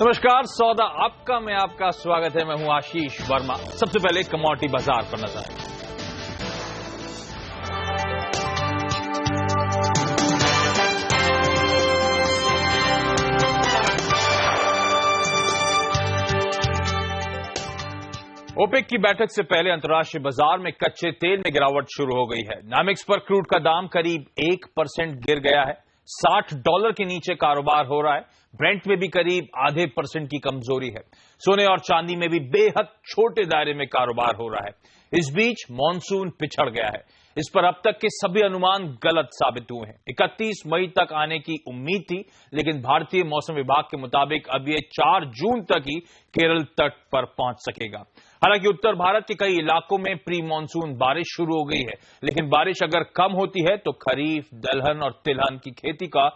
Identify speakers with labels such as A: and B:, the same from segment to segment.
A: नमस्कार, सौदा आपका में आपका स्वागत है। मैं हूं आशीष वर्मा। सबसे पहले कमोडिटी बाजार पर नजर। ओपेक की बैठक से पहले अंतर्राष्ट्रीय बाजार में कच्चे तेल में गिरावट शुरू हो गई है। नामिक्स पर क्रूड का दाम करीब 1% गिर गया है। $60 के नीचे कारोबार हो रहा है। ब्रेंट में भी करीब ½ % की कमजोरी है। सोने और चांदी में भी बेहद छोटे दायरे में कारोबार हो रहा है। इस बीच मॉनसून पिछड़ गया है। इस पर अब तक के सभी अनुमान गलत साबित हुए हैं। 31 मई तक आने की उम्मीद थी, लेकिन भारतीय मौसम विभाग के मुताबिक अब यह 4 जून तक ही केरल तट पर पहुंच सकेगा। हालांकि उत्तर भारत के कई इलाकों में प्री मानसून बारिश शुरू हो गई है, लेकिन बारिश अगर कम होती है तो खरीफ, दलहन और तिलहन की खेती का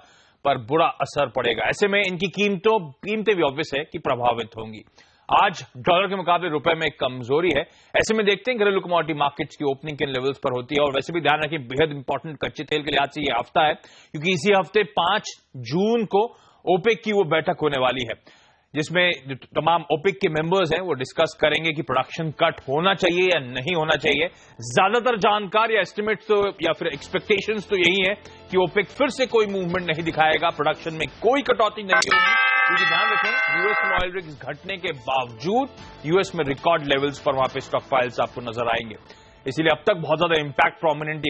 A: पर बुरा असर पड़ेगा। ऐसे में इनकी कीमतें भी ऑब्वियस है कि प्रभावित होंगी। आज डॉलर के मुकाबले रुपए में कमजोरी है। ऐसे में देखते हैं घरेलू कमोडिटी मार्केट्स की ओपनिंग किन लेवल्स पर होती है। और वैसे भी ध्यान रखें, बेहद इंपॉर्टेंट कच्चे तेल के लिहाज से यह हफ्ता है, क्योंकि इसी हफ्ते 5 जून को ओपेक की वो बैठक होने वाली है, जिसमें तमाम ओपेक के मेंबर्स हैं वो डिस्कस करेंगे कि प्रोडक्शन कट होना चाहिए या नहीं होना चाहिए। ज्यादातर जानकार या एस्टिमेट्स तो या फिर एक्सपेक्टेशंस तो यही है कि ओपेक फिर से कोई मूवमेंट नहीं दिखाएगा, प्रोडक्शन में कोई कटौती नहीं होगी। क्योंकि ध्यान रखें, यूएस में ऑयल रिग्स घटने के बावजूद यूएस में रिकॉर्ड लेवल्स पर वहां पे स्टॉक फाइल्स आपको नजर आएंगे। इसीलिए अब तक बहुत ज्यादा इंपैक्ट प्रोमिनेंट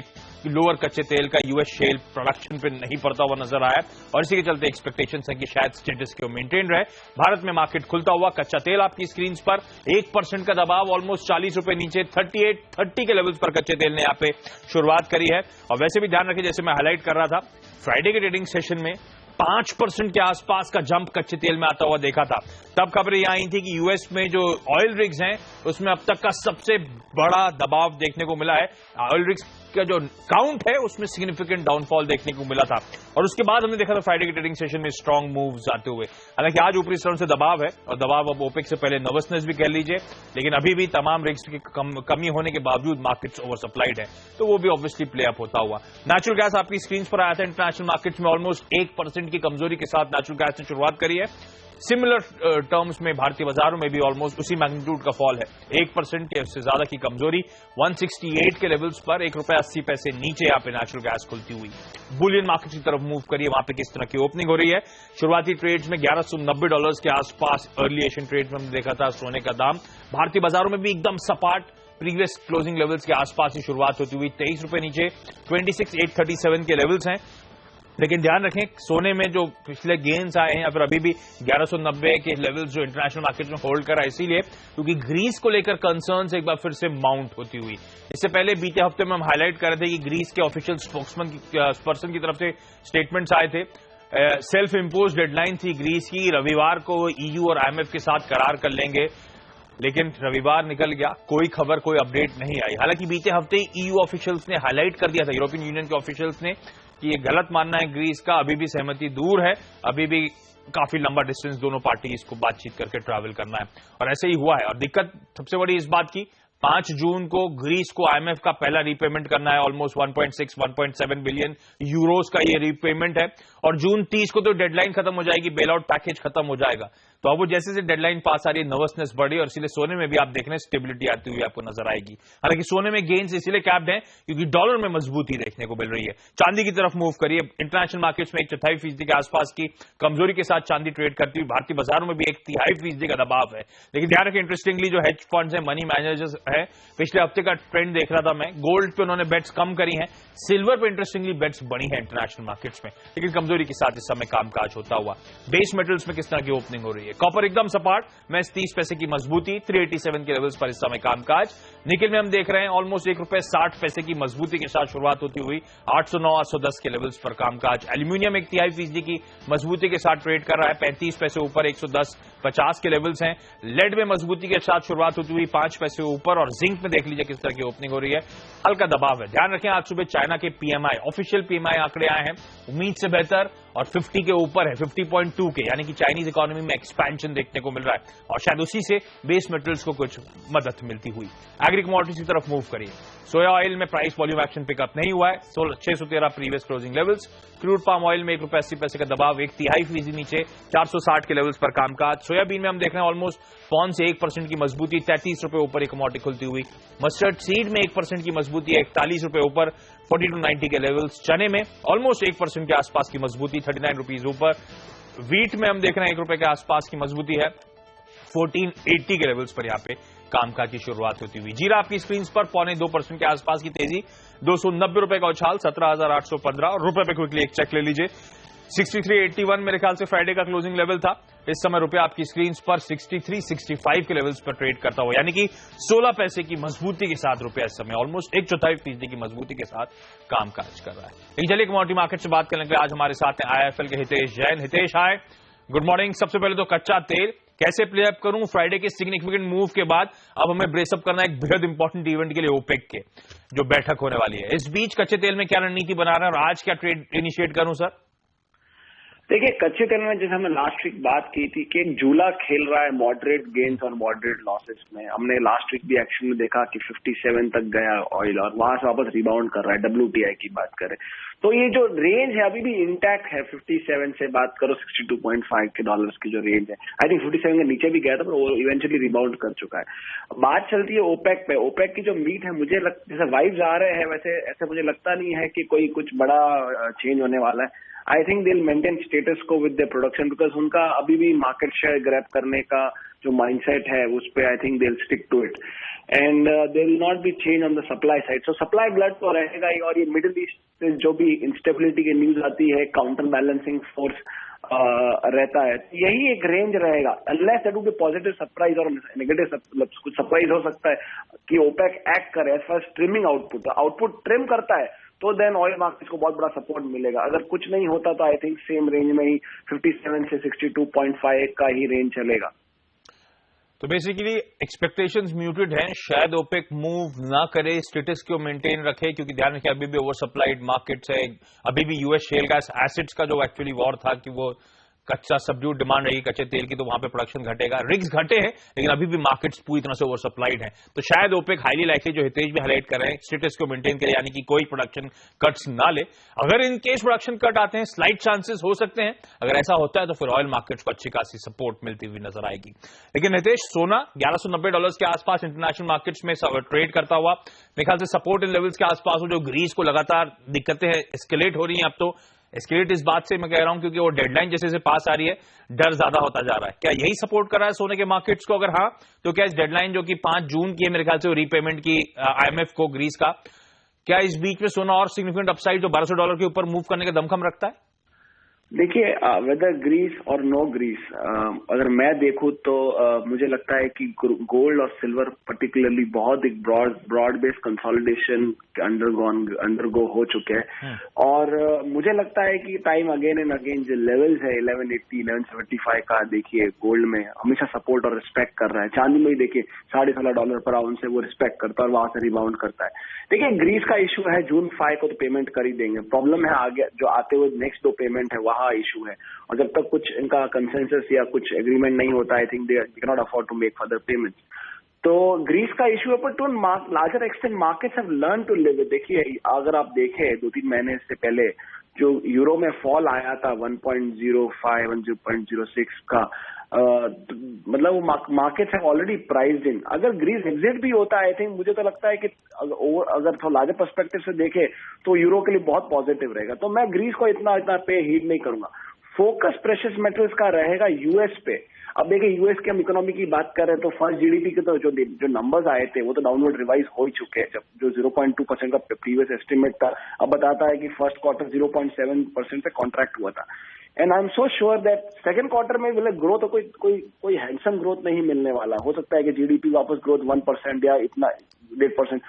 A: लोअर कच्चे तेल का यूएस शेल प्रोडक्शन पे नहीं पड़ता हुआ नजर आया, और इसी के चलते एक्सपेक्टेशंस है कि शायद स्टेटस को मेंटेन रहे। भारत में मार्केट खुलता हुआ कच्चा तेल आपकी स्क्रीन पर 1% का दबाव, ऑलमोस्ट 40 रुपए नीचे 38-30 के लेवल्स पर कच्चे तेल ने यहां पे शुरुआत करी है। और वैसे भी ध्यान रखिए, जैसे मैं हाईलाइट कर रहा था, फ्राइडे के ट्रेडिंग सेशन में 5% के आसपास का जंप कच्चे तेल में आता हुआ देखा था। तब खबरें यहां आई थी कि यूएस में जो ऑयल रिग्स हैं उसमें अब तक का सबसे बड़ा दबाव देखने को मिला है। ऑयल रिग्स का जो काउंट है उसमें सिग्निफिकेंट डाउनफॉल देखने को मिला था, और उसके बाद हमने देखा था फ्राइडे के ट्रेडिंग सेशन में स्ट्रांग मूव्स आते हुए। हालांकि आज ऊपरी स्तरों से दबाव है, और दबाव अब ओपेक से पहले नर्वसनेस भी कह लीजिए, लेकिन अभी भी तमाम रिग्स की कमी होने के बावजूद मार्केट्स ओवर सप्लाइड है, तो वो भी ऑब्वियसली प्ले अप होता हुआ। नेचुरल गैस आपकी स्क्रीन पर आया था। इंटरनेशनल मार्केट्स में ऑलमोस्ट 1% की कमजोरी के साथ नेचुरल गैस ने शुरुआत करी है। सिमिलर टर्म्स में भारतीय बाजारों में भी ऑलमोस्ट उसी मैग्नीट्यूड का फॉल है। 1% के उससे ज्यादा की कमजोरी। 168 के लेवल्स पर ₹1.80 नीचे यहां पे नेचुरल गैस खुलती हुई। बुलियन मार्केट की तरफ मूव करिए, वहां पे किस तरह की ओपनिंग हो रही है। शुरुआती ट्रेड्स में $1190 के आसपास अर्ली एशियन ट्रेड्स में हमने देखा था सोने का दाम। भारतीय बाजारों में भी एकदम सपाट प्रीवियस क्लोजिंग लेवल्स के आसपास ही शुरुआत होती हुई। 23 रुपए नीचे 26,837 के लेवल्स हैं। लेकिन ध्यान रखें, सोने में जो पिछले गेन्स आए हैं या फिर अभी भी 1190 के लेवल्स जो इंटरनेशनल मार्केट में होल्ड करा, इसीलिए क्योंकि ग्रीस को लेकर कंसर्न्स एक बार फिर से माउंट होती हुई। इससे पहले बीते हफ्ते में हम हाईलाइट कर रहे थे कि ग्रीस के ऑफिशियल स्पोक्सपर्सन की तरफ से स्टेटमेंट्स आए थे। सेल्फ इम्पोज डेडलाइन थी ग्रीस की, रविवार को ईयू और आईएमएफ के साथ करार कर लेंगे, लेकिन रविवार निकल गया, कोई खबर, कोई अपडेट नहीं आई। हालांकि बीते हफ्ते ईयू ऑफिशियल्स ने हाईलाइट कर दिया था, यूरोपियन यूनियन के ऑफिशियल्स ने, कि ये गलत मानना है ग्रीस का, अभी भी सहमति दूर है, अभी भी काफी लंबा डिस्टेंस दोनों पार्टी इसको बातचीत करके ट्रैवल करना है, और ऐसे ही हुआ है। और दिक्कत सबसे बड़ी इस बात की, 5 जून को ग्रीस को आईएमएफ का पहला रीपेमेंट करना है। ऑलमोस्ट 1.6-1.7 बिलियन यूरोस का ये रीपेमेंट है, और जून 30 को तो डेडलाइन खत्म हो जाएगी, बेल आउट पैकेज खत्म हो जाएगा। तो अब वो जैसे से डेडलाइन पास आ रही है, नर्वसनेस बढ़ी, और इसीलिए सोने में भी आप देख रहे हैं स्टेबिलिटी आती हुई आपको नजर आएगी। हालांकि सोने में गेन्स इसलिए कैप्ड है क्योंकि डॉलर में मजबूती देखने को मिल रही है। चांदी की तरफ मूव करिए, इंटरनेशनल मार्केट्स में 1/4% के आसपास की कमजोरी के साथ चांदी ट्रेड करती हुई। भारतीय बाजारों में भी 1/3% का दबाव है। लेकिन ध्यान रखें, इंटरेस्टिंगली जो हेज फंड्स है, मनी मैनेजर्स है, पिछले हफ्ते का ट्रेंड देख रहा था मैं, गोल्ड पे उन्होंने बेट्स कम करी हैं, सिल्वर पे इंटरेस्टिंगली बेट्स बढ़ी है इंटरनेशनल मार्केट्स में, लेकिन कमजोरी के साथ इस समय कामकाज होता हुआ। बेस मेटल्स में किस तरह की ओपनिंग हो रही है। कॉपर एकदम सपाट, में 30 पैसे की मजबूती, 387 के लेवल्स पर इस समय कामकाज। निकेल में हम देख रहे हैं ऑलमोस्ट ₹1.60 की मजबूती के साथ शुरुआत होती हुई 809-810 के लेवल्स पर कामकाज। एल्यूमिनियम 1/3% की मजबूती के साथ ट्रेड कर रहा है, 35 पैसे ऊपर 110.50 के लेवल्स हैं। लेड में मजबूती के साथ शुरुआत होती हुई 5 पैसे ऊपर, और जिंक में देख लीजिए किस तरह की ओपनिंग हो रही है, हल्का दबाव है। ध्यान रखें, आज सुबह चाइना के पीएमआई, ऑफिशियल पीएमआई आंकड़े आए हैं, उम्मीद से बेहतर, और 50 के ऊपर है, 50.2 के, यानी कि चाइनीज इकोनॉमी में एक्सपेंशन देखने को मिल रहा है और शायद उसी से बेस मेटल्स को कुछ मदद मिलती हुई। एग्री कमोडिटीज की तरफ मूव करिए। सोया ऑयल में प्राइस वॉल्यूम एक्शन पिकअप नहीं हुआ है, 613 previous closing levels. Crude palm oil में ₹1.80 का दबाव, 1/3% नीचे, 460 के लेवल्स पर कामकाज। सोयाबीन में हम देख रहे हैं ऑलमोस्ट पौन से 1% की मजबूती, ₹33 ऊपर एक कमोडिटी खुलती हुई। मस्टर्ड सीड में 1% की मजबूती है, ₹41 ऊपर, 4290 के लेवल्स। चने में ऑलमोस्ट 1% के आसपास की मजबूती, ₹39 ऊपर। वीट में हम देख रहे हैं ₹1 के आसपास की मजबूती है, 1480 के लेवल्स पर यहां पे कामकाज की शुरुआत होती हुई। जीरा आपकी स्क्रीन पर ₹0.25 के आसपास की तेजी, ₹290 का उछाल, 17,815। और रुपए पे क्विकली एक चेक ले लीजिए, 6381 मेरे ख्याल से फ्राइडे का क्लोजिंग लेवल था। इस समय रुपया आपकी स्क्रीन पर 6365 के लेवल्स पर ट्रेड करता हुआ, यानी कि 16 पैसे की मजबूती के साथ रुपया इस समय ऑलमोस्ट 1/4% की मजबूती के साथ कामकाज कर रहा है। लेकिन चलिए कमोडिटी मार्केट से बात करने के लिए आज हमारे साथ हैं आईएफएल के हितेश जैन। हितेश, हाय, गुड मॉर्निंग। सबसे पहले तो कच्चा तेल कैसे प्ले अप करूं फ्राइडे के सिग्निफिकेंट मूव के बाद? अब हमें ब्रेसअप करना है एक बेहद इंपॉर्टेंट इवेंट के लिए, ओपेक के जो बैठक होने वाली है। इस बीच कच्चे तेल में क्या रणनीति बना रहे हैं और आज क्या ट्रेड इनिशिएट करूं सर?
B: देखिए, कच्चे तेल में जैसे हमने लास्ट वीक बात की थी कि एक झूला खेल रहा है मॉडरेट गेन्स और मॉडरेट लॉसेस में। हमने लास्ट वीक भी एक्शन में देखा कि 57 तक गया ऑयल और वहां से वापस रिबाउंड कर रहा है। WTI की बात करें तो ये जो रेंज है अभी भी इंटैक्ट है। 57 से बात करो 62.5 के डॉलर्स की जो रेंज है, आई थिंक 57 के नीचे भी गया था, पर वो इवेंचुअली रिबाउंड कर चुका है। बात चलती है ओपेक पे। ओपेक की जो मीट है, मुझे जैसे वाइब्स आ रहे हैं वैसे ऐसे मुझे लगता नहीं है कि कोई कुछ बड़ा चेंज होने वाला है। आई think they will maintain status को विद द प्रोडक्शन, बिकॉज उनका अभी भी मार्केट शेयर ग्रैब करने का जो माइंडसेट है उस पे I think they will stick to it and they will not be change on the supply side. So supply blood तो रहेगा ही। और ये मिडिल ईस्ट से जो भी इंस्टेबिलिटी की न्यूज आती है, काउंटर बैलेंसिंग फोर्स रहता है, यही एक रेंज रहेगा unless that would be positive surprise और नेगेटिव कुछ सरप्राइज हो सकता है कि ओपेक एक्ट करे as far trimming output trim करता है तो देन ऑयल मार्केट को बहुत बड़ा सपोर्ट मिलेगा। अगर कुछ नहीं होता तो आई थिंक सेम रेंज में ही 57 से 62.5 का ही रेंज चलेगा।
A: तो बेसिकली एक्सपेक्टेशंस म्यूटेड हैं, शायद ओपेक मूव ना करे, स्टेटस को मेंटेन रखे, क्योंकि ध्यान रखें अभी भी ओवर सप्लाइड मार्केट्स है। अभी भी यूएस शेल गैस एसिड्स का जो एक्चुअली वॉर था कि वो कच्चा सबड्यूड डिमांड रही कच्चे तेल की, तो वहां पे प्रोडक्शन घटेगा। रिग्स घटे हैं लेकिन अभी भी मार्केट्स पूरी तरह से ओवर सप्लाइड हैं। तो शायद ओपेक हाईली लाइकली, जो हितेश भी हाईलाइट कर रहे हैं, स्टेटस को मेंटेन करे, यानी कि कोई प्रोडक्शन कट्स ना ले। अगर इन केस प्रोडक्शन कट आते हैं, स्लाइट चांसेस हो सकते हैं, अगर ऐसा होता है तो फिर ऑयल मार्केट्स को अच्छी खासी सपोर्ट मिलती हुई नजर आएगी। लेकिन हितेश, सोना $1190 के आसपास इंटरनेशनल मार्केट्स में ट्रेड करता हुआ, मेरे ख्याल से सपोर्ट इन लेवल्स के आसपास हो, जो ग्रीस को लगातार दिक्कतें एस्केलेट हो रही हैं। अब तो एस्केलेट इस बात से मैं कह रहा हूं क्योंकि वो डेडलाइन जैसे जैसे पास आ रही है, डर ज्यादा होता जा रहा है। क्या यही सपोर्ट कर रहा है सोने के मार्केट्स को? अगर हाँ, तो क्या इस डेडलाइन जो कि 5 जून की है मेरे ख्याल से रीपेमेंट की IMF को ग्रीस का, क्या इस बीच में सोना और सिग्निफिकेंट अपसाइड जो $1200 के ऊपर मूव करने का दमखम रखता है?
B: देखिए, वेदर ग्रीस और नो ग्रीस, अगर मैं देखूं तो मुझे लगता है कि गोल्ड और सिल्वर पर्टिकुलरली बहुत एक ब्रॉड बेस्ड कंसोलिडेशन अंडरगो हो चुके हैं। और मुझे लगता है कि टाइम अगेन एंड अगेन जो लेवल्स है 1180 1175 का, देखिए गोल्ड में हमेशा सपोर्ट और रिस्पेक्ट कर रहा है। चांदी में ही देखिए $16.5 पर आउंस से वो रिस्पेक्ट करता है और वहां से रिबाउंड करता है। देखिए, ग्रीस का इशू है, जून 5 को तो पेमेंट कर ही देंगे। प्रॉब्लम है आगे जो आते हुए नेक्स्ट 2 पेमेंट है वहां इशू है, और जब तक कुछ इनका कंसेंसस या कुछ एग्रीमेंट नहीं होता, I think they can not afford to make further payments. तो ग्रीस का इशू है, पर to larger extent markets have learn to live. देखिए, अगर आप देखें 2-3 महीने से पहले जो यूरो में फॉल आया था 1.05 1.06 का, मतलब वो मार्केट्स हैव ऑलरेडी प्राइस्ड इन। अगर ग्रीस एग्जिट भी होता है, आई थिंक मुझे तो लगता है कि अगर थोड़ा लार्जर पर्सपेक्टिव से देखे तो यूरो के लिए बहुत पॉजिटिव रहेगा। तो मैं ग्रीस को इतना पे हीट नहीं करूंगा। फोकस प्रेशियस मेटल्स का रहेगा यूएस पे। अब देखिए, यूएस के हम इकोनॉमी की बात कर रहे हैं तो फर्स्ट जीडीपी के तो जो नंबर्स आए थे वो तो डाउनवर्ड रिवाइज हो ही चुके हैं। जब जो 0.2% का प्रीवियस एस्टिमेट था, अब बताता है कि फर्स्ट क्वार्टर 0.7% से कॉन्ट्रैक्ट हुआ था। And I am so sure that second quarter में ग्रोथ कोई हैंडसम ग्रोथ नहीं मिलने वाला। हो सकता है कि जीडीपी वापस ग्रोथ 1% या इतना 1.5%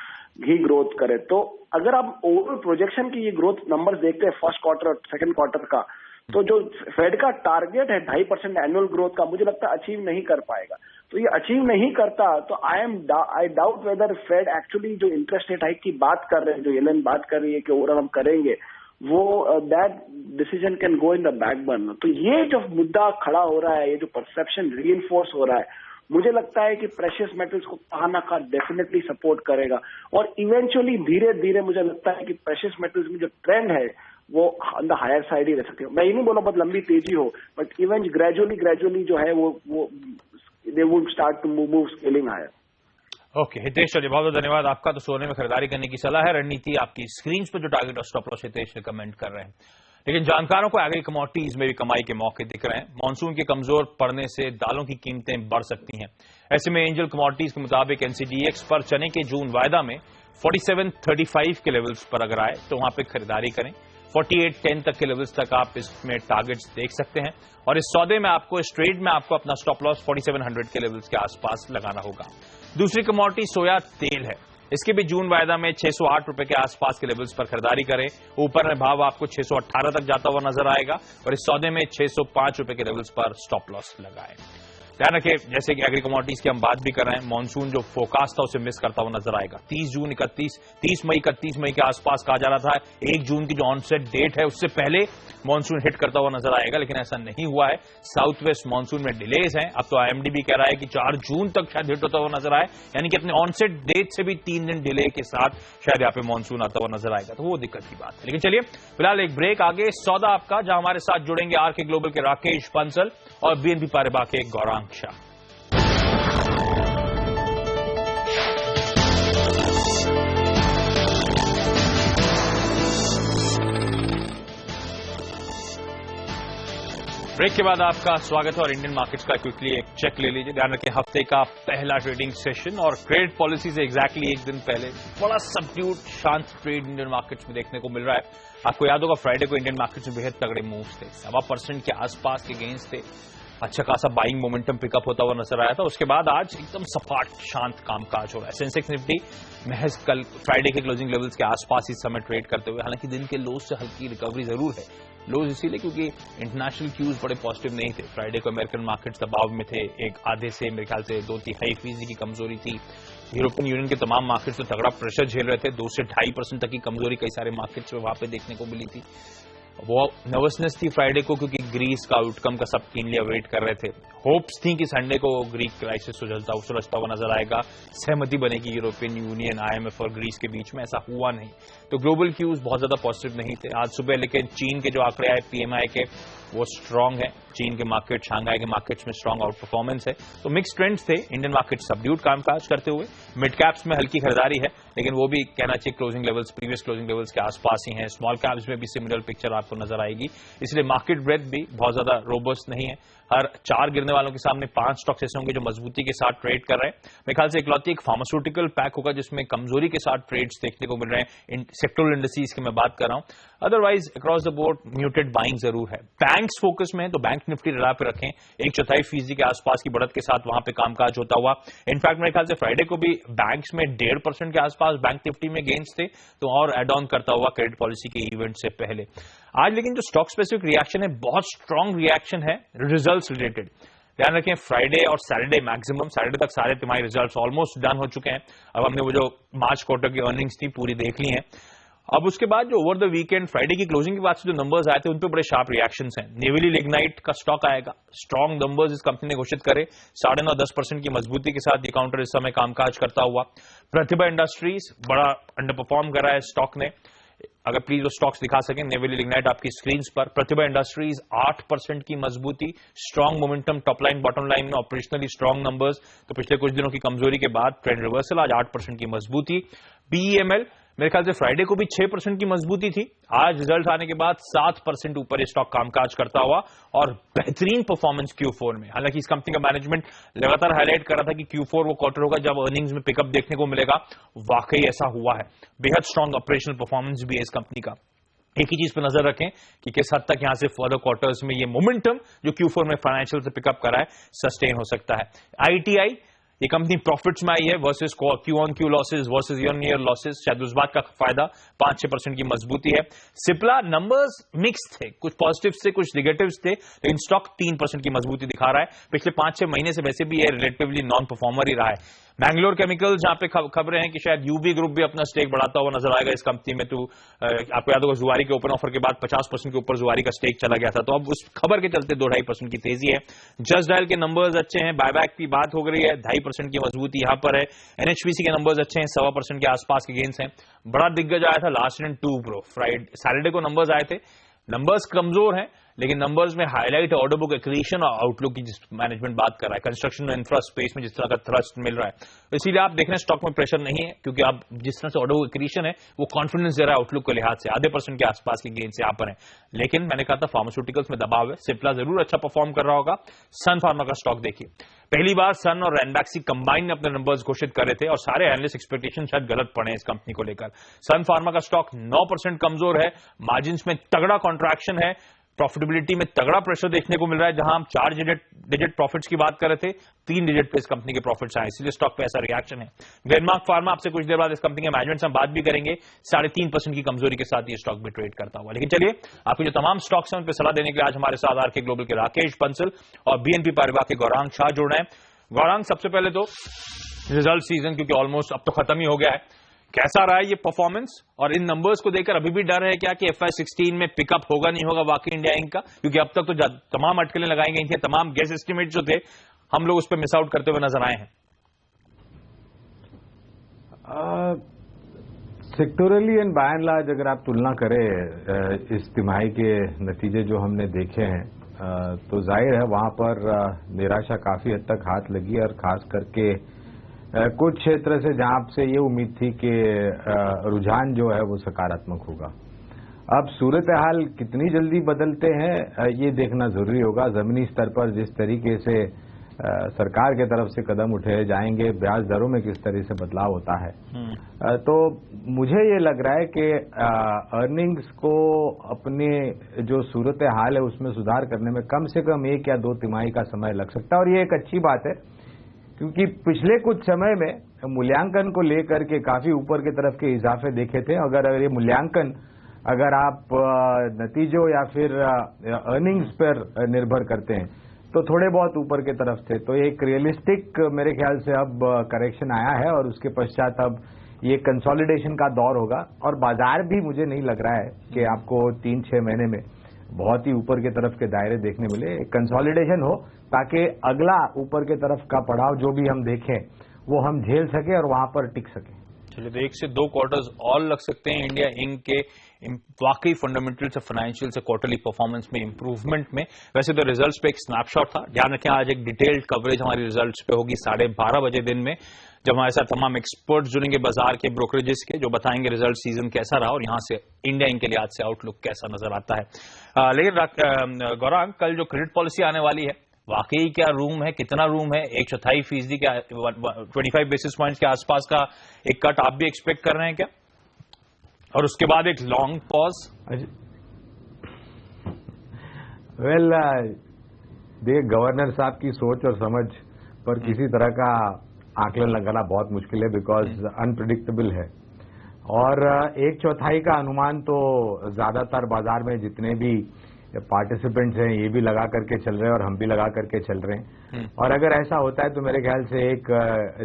B: ही ग्रोथ करे। तो अगर आप ओवरऑल प्रोजेक्शन की ये ग्रोथ नंबर्स देखते हैं फर्स्ट क्वार्टर और सेकंड क्वार्टर का, तो जो फेड का टारगेट है 2.5% एनुअल ग्रोथ का, मुझे लगता है अचीव नहीं कर पाएगा। तो ये अचीव नहीं करता तो I doubt whether Fed actually जो इंटरेस्ट रेट हाइक की बात कर रहे हैं, जो एलन बात कर रही है कि ओवरऑल हम करेंगे, वो that decision can go in the back burner. तो ये जो मुद्दा खड़ा हो रहा है, ये जो परसेप्शन रीइंफोर्स हो रहा है, मुझे लगता है कि प्रेशियस मेटल्स को कहा ना कहा डेफिनेटली सपोर्ट करेगा और इवेंचुअली धीरे धीरे मुझे लगता है कि प्रेशियस मेटल्स में जो ट्रेंड है वो ऑन द हायर साइड ही रह सकते हो। मैं ये नहीं बोला बहुत लंबी तेजी हो, बट इवेंट ग्रेजुअली जो है वो they would start to move scaling higher.
A: Okay Hitesh चलिए, बहुत बहुत धन्यवाद आपका। तो सोने में खरीदारी करने की सलाह है, रणनीति आपकी स्क्रीन पर जो टारगेट और स्टॉप लॉस हितेश ने कमेंट कर रहे हैं। लेकिन जानकारों को एग्री कमोडिटीज में भी कमाई के मौके दिख रहे हैं। मॉनसून के कमजोर पड़ने से दालों की कीमतें बढ़ सकती हैं। ऐसे में एंजल कमोडिटीज के मुताबिक एनसीडीएक्स पर चने के जून वायदा में 47.35 के लेवल्स पर अगर आए तो वहां पे खरीदारी करें। 48.10 तक के लेवल्स तक आप इसमें टारगेट्स देख सकते हैं और इस सौदे में आपको, इस ट्रेड में आपको अपना स्टॉप लॉस 4700 के लेवल्स के आसपास लगाना होगा। दूसरी कमोडिटी सोया तेल है, इसके भी जून वायदा में 608 रुपए के आसपास के लेवल्स पर खरीदारी करें। ऊपर में भाव आपको 618 तक जाता हुआ नजर आएगा और इस सौदे में 605 रुपए के लेवल्स पर स्टॉप लॉस लगाएं। ध्यान रखें, जैसे कि एग्री कमोडिटीज की हम बात भी कर रहे हैं, मॉनसून जो फोरकास्ट था उसे मिस करता हुआ नजर आएगा। 30 मई 31 मई के आसपास कहा जा रहा था 1 जून की जो ऑनसेट डेट है उससे पहले मॉनसून हिट करता हुआ नजर आएगा, लेकिन ऐसा नहीं हुआ है। साउथ वेस्ट मॉनसून में डिलेज हैं। अब तो आईएमडी भी कह रहा है कि 4 जून तक शायद हिट होता हुआ नजर आए, यानी कि अपने ऑनसेट डेट से भी 3 दिन डिले के साथ शायद यहाँ पे मॉनसून आता हुआ नजर आएगा, तो वो दिक्कत की बात है। लेकिन चलिए फिलहाल एक ब्रेक, आगे सौदा आपका, जहां हमारे साथ जुड़ेंगे आरके ग्लोबल के राकेश बंसल और बीएनपी पारिबा के गौरांग शाह। ब्रेक के बाद आपका स्वागत है और इंडियन मार्केट्स का क्विकली एक चेक ले लीजिए। ध्यान रखें, हफ्ते का पहला ट्रेडिंग सेशन और क्रेडिट पॉलिसी से एग्जैक्टली एक दिन पहले बड़ा सबड्यूड शांत ट्रेड इंडियन मार्केट्स में देखने को मिल रहा है। आपको याद होगा फ्राइडे को इंडियन मार्केट्स में बेहद तगड़े मूव्स थे, 1.25% के आसपास के गेन्स थे, अच्छा खासा बाइंग मोमेंटम पिकअप होता हुआ नजर आया था। उसके बाद आज एकदम सपाट शांत कामकाज हो रहा है। सेंसेक्स निफ्टी महज कल फ्राइडे के क्लोजिंग लेवल्स के आसपास इस समय ट्रेड करते हुए, हालांकि दिन के लोज से हल्की रिकवरी जरूर है। लोज इसीलिए क्योंकि इंटरनेशनल क्यूज बड़े पॉजिटिव नहीं थे। फ्राइडे को अमेरिकन मार्केट्स दबाव में थे, एक आधे से मेरे ख्याल से 2.5% की कमजोरी थी। यूरोपियन यूनियन के तमाम मार्केट्स तो तगड़ा प्रेशर झेल रहे थे, 2 से 2.5% तक की कमजोरी कई सारे मार्केट्स में वहां पे देखने को मिली थी। वो नर्वसनेस थी फ्राइडे को, क्योंकि ग्रीस का आउटकम का सब कीनली अवेट कर रहे थे। होप्स थी कि संडे को ग्रीक क्राइसिस सुलझता हुआ नजर आएगा, सहमति बनेगी यूरोपियन यूनियन, आईएमएफ और ग्रीस के बीच में। ऐसा हुआ नहीं, तो ग्लोबल क्यूज बहुत ज्यादा पॉजिटिव नहीं थे आज सुबह। लेकिन चीन के जो आंकड़े आए पीएमआई के, वो स्ट्रांग है। चीन के मार्केट, शंघाई के मार्केट्स में स्ट्रांग आउट परफॉर्मेंस है, तो मिक्स ट्रेंड्स थे। इंडियन मार्केट सबड्यूड कामकाज करते हुए, मिड कैप्स में हल्की खरीदारी है, लेकिन वो भी कहना चाहिए closing levels, previous closing levels के आसपास ही हैं। स्मॉल कैप्स में भी सिमिलर पिक्चर आपको नजर आएगी, इसलिए मार्केट ब्रेथ भी बहुत ज्यादा रोबस्ट नहीं है। हर 4 गिरने वालों के सामने 5 स्टॉक्स ऐसे होंगे जो मजबूती के साथ ट्रेड कर रहे हैं। मेरे ख्याल से इकलौती एक फार्मास्यूटिकल पैक होगा जिसमें कमजोरी के साथ ट्रेड्स देखने को मिल रहे हैं। सेक्टोरल इंडस्ट्रीज की मैं बात कर रहा हूं, otherwise across the board muted buying जरूर है। बैंक्स फोकस में है, तो बैंक निफ्टी रडार पे रखें। 1/4% के आसपास की बढ़त के साथ वहां पे कामकाज होता हुआ। इनफैक्ट मेरे ख्याल से फ्राइडे को भी बैंक्स में 1.5% के आसपास बैंक निफ्टी में गेन्स थे, तो और एड ऑन करता हुआ क्रेडिट पॉलिसी के इवेंट से पहले। आज लेकिन जो स्टॉक स्पेसिफिक रिएक्शन है, बहुत स्ट्रांग रिएक्शन है रिजल्ट्स रिलेटेड। ध्यान रखें, फ्राइडे और सैटरडे मैक्सिमम, सैटरडे तक सारे तिमाही रिजल्ट्स ऑलमोस्ट डन हो चुके हैं। अब हमने वो जो मार्च क्वार्टर की अर्निंग्स थी पूरी देख ली हैं। अब उसके बाद जो ओवर द वीकेंड फ्राइडे की क्लोजिंग के बाद से जो नंबर्स आए थे, उन पे बड़े शार्प रिएक्शंस हैं। नेवली लिग्नाइट का स्टॉक आएगा, स्ट्रांग नंबर्स इस कंपनी ने घोषित करे, 9.5-10% की मजबूती के साथ ये काउंटर इस समय कामकाज करता हुआ। प्रतिभा इंडस्ट्रीज बड़ा अंडर परफॉर्म कर रहा है स्टॉक ने, अगर प्लीज वो स्टॉक्स दिखा सकें। नेवली लिग्नाइट आपकी स्क्रीन पर। प्रतिभा इंडस्ट्रीज 8% की मजबूती, strong momentum top line bottom line में, ऑपरेशनली स्ट्रांग नंबर्स, तो पिछले कुछ दिनों की कमजोरी के बाद ट्रेंड रिवर्सल, आज 8% की मजबूती। बीईएमएल मेरे ख्याल से फ्राइडे को भी 6% की मजबूती थी, आज रिजल्ट आने के बाद 7% ऊपर ये स्टॉक कामकाज करता हुआ और बेहतरीन परफॉर्मेंस Q4 में। हालांकि इस कंपनी का मैनेजमेंट लगातार हाईलाइट कर रहा था कि Q4 वो क्वार्टर होगा जब अर्निंग्स में पिकअप देखने को मिलेगा, वाकई ऐसा हुआ है। बेहद स्ट्रांग ऑपरेशनल परफॉर्मेंस भी है इस कंपनी का। एक ही चीज पर नजर रखें कि किस हद तक यहां से फर्दर क्वार्टर्स में ये मोमेंटम जो Q4 में फाइनेंशियल से पिकअप करा है सस्टेन हो सकता है। आईटीआई ये कंपनी प्रॉफिट्स में आई है versus Q on Q losses versus year on year losses, शायद उस बात का फायदा 5-6% की मजबूती है। सिप्ला नंबर्स मिक्स थे, कुछ पॉजिटिव थे कुछ निगेटिव्स थे, लेकिन स्टॉक 3% की मजबूती दिखा रहा है। पिछले 5-6 महीने से वैसे भी ये रिलेटिवली नॉन परफॉर्मर ही रहा है। मैंगलोर केमिकल्स, जहां पे खबरें हैं कि शायद यूबी ग्रुप भी अपना स्टेक बढ़ाता हुआ नजर आएगा इस कंपनी में। तो आपको याद होगा जुआरी के ओपन ऑफर के बाद 50% के ऊपर जुआरी का स्टेक चला गया था, तो अब उस खबर के चलते 2-2.5% की तेजी है। जस्ट डायल के नंबर्स अच्छे हैं, बायबैक की बात हो गई है, 2.5% की मजबूती यहां पर है। एनएचपीसी के नंबर्स अच्छे हैं, 1.25% के आसपास के गेंस हैं। बड़ा दिग्गज आया था लास्ट एंड 2 प्रो सैटरडे को नंबर्स आए थे, नंबर्स कमजोर हैं, लेकिन नंबर्स में हाईलाइट ऑर्डर बुक एक्रीशन और आउटलुक की जिस मैनेजमेंट बात कर रहा है, कंस्ट्रक्शन और इंफ्रा स्पेस में जिस तरह का थ्रस्ट मिल रहा है, इसीलिए आप देख रहे हैं स्टॉक में प्रेशर नहीं है, क्योंकि आप जिस तरह से ऑर्डर बुक एक्रीशन है वो कॉन्फिडेंस दे रहा है आउटलुक के लिहाज से। 0.5% के आसपास के गेन से यहां पर है। लेकिन मैंने कहा था फार्मास्यूटिकल्स में दबाव है, सिप्ला जरूर अच्छा परफॉर्म कर रहा होगा। सन फार्मा का स्टॉक देखिए, पहली बार सन और रैनबैक्सी कंबाइन ने अपने नंबर्स घोषित कर रहे थे और सारे एनालिस्ट एक्सपेक्टेशन शायद गलत पड़े इस कंपनी को लेकर। सन फार्मा का स्टॉक 9% कमजोर है, मार्जिन्स में तगड़ा कॉन्ट्रैक्शन है, प्रॉफिटेबिलिटी में तगड़ा प्रेशर देखने को मिल रहा है। जहां हम 4 डिजिट प्रॉफिट्स की बात कर रहे थे, 3 डिजिट पे इस कंपनी के प्रॉफिट्स आए, इसलिए स्टॉक पे ऐसा रिएक्शन है। ग्लेनमार्क फार्मा, आपसे कुछ देर बाद इस कंपनी के मैनेजमेंट से हम बात भी करेंगे, 3.5% की कमजोरी के साथ ये स्टॉक भी ट्रेड करता हुआ। लेकिन चलिए, आपको जो तमाम स्टॉक्स हैं उन पर सलाह देने के लिए आज हमारे साथ आरके ग्लोबल के राकेश बंसल और बीएनपी पारिवारिक के गौरांग शाह जुड़ रहे हैं। गौरांग, सबसे पहले तो रिजल्ट सीजन क्योंकि ऑलमोस्ट अब तो खत्म ही हो गया है, कैसा रहा है ये परफॉर्मेंस, और इन नंबर्स को देखकर अभी भी डर है क्या कि FY16 में पिकअप होगा नहीं होगा वाकई इंडिया इंक का? क्योंकि अब तक तो तमाम अटकलें लगाई गई थी, तमाम गेस एस्टिमेट जो थे हम लोग उस पर मिस आउट करते हुए नजर आए हैं।
C: सेक्टोरली एंड बाय एंड लार्ज अगर आप तुलना करें इस तिमाही के नतीजे जो हमने देखे हैं, तो जाहिर है वहां पर निराशा काफी हद तक हाथ लगी, और खास करके कुछ क्षेत्र से जहां आपसे ये उम्मीद थी कि रुझान जो है वो सकारात्मक होगा। अब सूरत हाल कितनी जल्दी बदलते हैं ये देखना जरूरी होगा। जमीनी स्तर पर जिस तरीके से सरकार के तरफ से कदम उठाए जाएंगे, ब्याज दरों में किस तरह से बदलाव होता है, तो मुझे ये लग रहा है कि अर्निंग्स को अपने जो सूरत हाल है उसमें सुधार करने में कम से कम 1 या 2 तिमाही का समय लग सकता है। और ये एक अच्छी बात है, क्योंकि पिछले कुछ समय में मूल्यांकन को लेकर के काफी ऊपर की तरफ के इजाफे देखे थे। अगर ये मूल्यांकन अगर आप नतीजों या फिर अर्निंग्स पर निर्भर करते हैं तो थोड़े बहुत ऊपर की तरफ थे, तो एक रियलिस्टिक मेरे ख्याल से अब करेक्शन आया है और उसके पश्चात अब ये कंसोलिडेशन का दौर होगा। और बाजार भी मुझे नहीं लग रहा है कि आपको 3-6 महीने में बहुत ही ऊपर की तरफ के दायरे देखने मिले। कंसोलिडेशन हो ताकि अगला ऊपर की तरफ का पड़ाव जो भी हम देखें वो हम झेल सके और वहां पर टिक सके।
A: चलिए, तो 1 से 2 क्वार्टर्स और लग सकते हैं इंडिया इंक के वाकई फंडामेंटल से फाइनेंशियल से क्वार्टरली परफॉर्मेंस में इंप्रूवमेंट में। वैसे तो रिजल्ट्स पे एक स्नैपशॉट था, ध्यान रखें आज एक डिटेल्ड कवरेज हमारी रिजल्ट्स पे होगी 12:30 बजे दिन में, जब हमारे साथ तमाम एक्सपर्ट्स जुड़ेंगे बाजार के, ब्रोकरेजेस के, जो बताएंगे रिजल्ट सीजन कैसा रहा और यहां से इंडिया इंक के लिहाज से आउटलुक कैसा नजर आता है। लेकिन गौरांग, कल जो क्रेडिट पॉलिसी आने वाली है, वाकई क्या रूम है, कितना रूम है? 1/4% के 25 बेसिस पॉइंट्स के आसपास का एक कट आप भी एक्सपेक्ट कर रहे हैं क्या? और उसके बाद एक लॉन्ग पॉज?
C: वेल, देखिए, गवर्नर साहब की सोच और समझ पर किसी तरह का आकलन लगाना बहुत मुश्किल है, बिकॉज अनप्रिडिक्टेबल है। और 1/4 का अनुमान तो ज्यादातर बाजार में जितने भी पार्टिसिपेंट्स हैं ये भी लगा करके चल रहे हैं और हम भी लगा करके चल रहे हैं। और अगर ऐसा होता है तो मेरे ख्याल से एक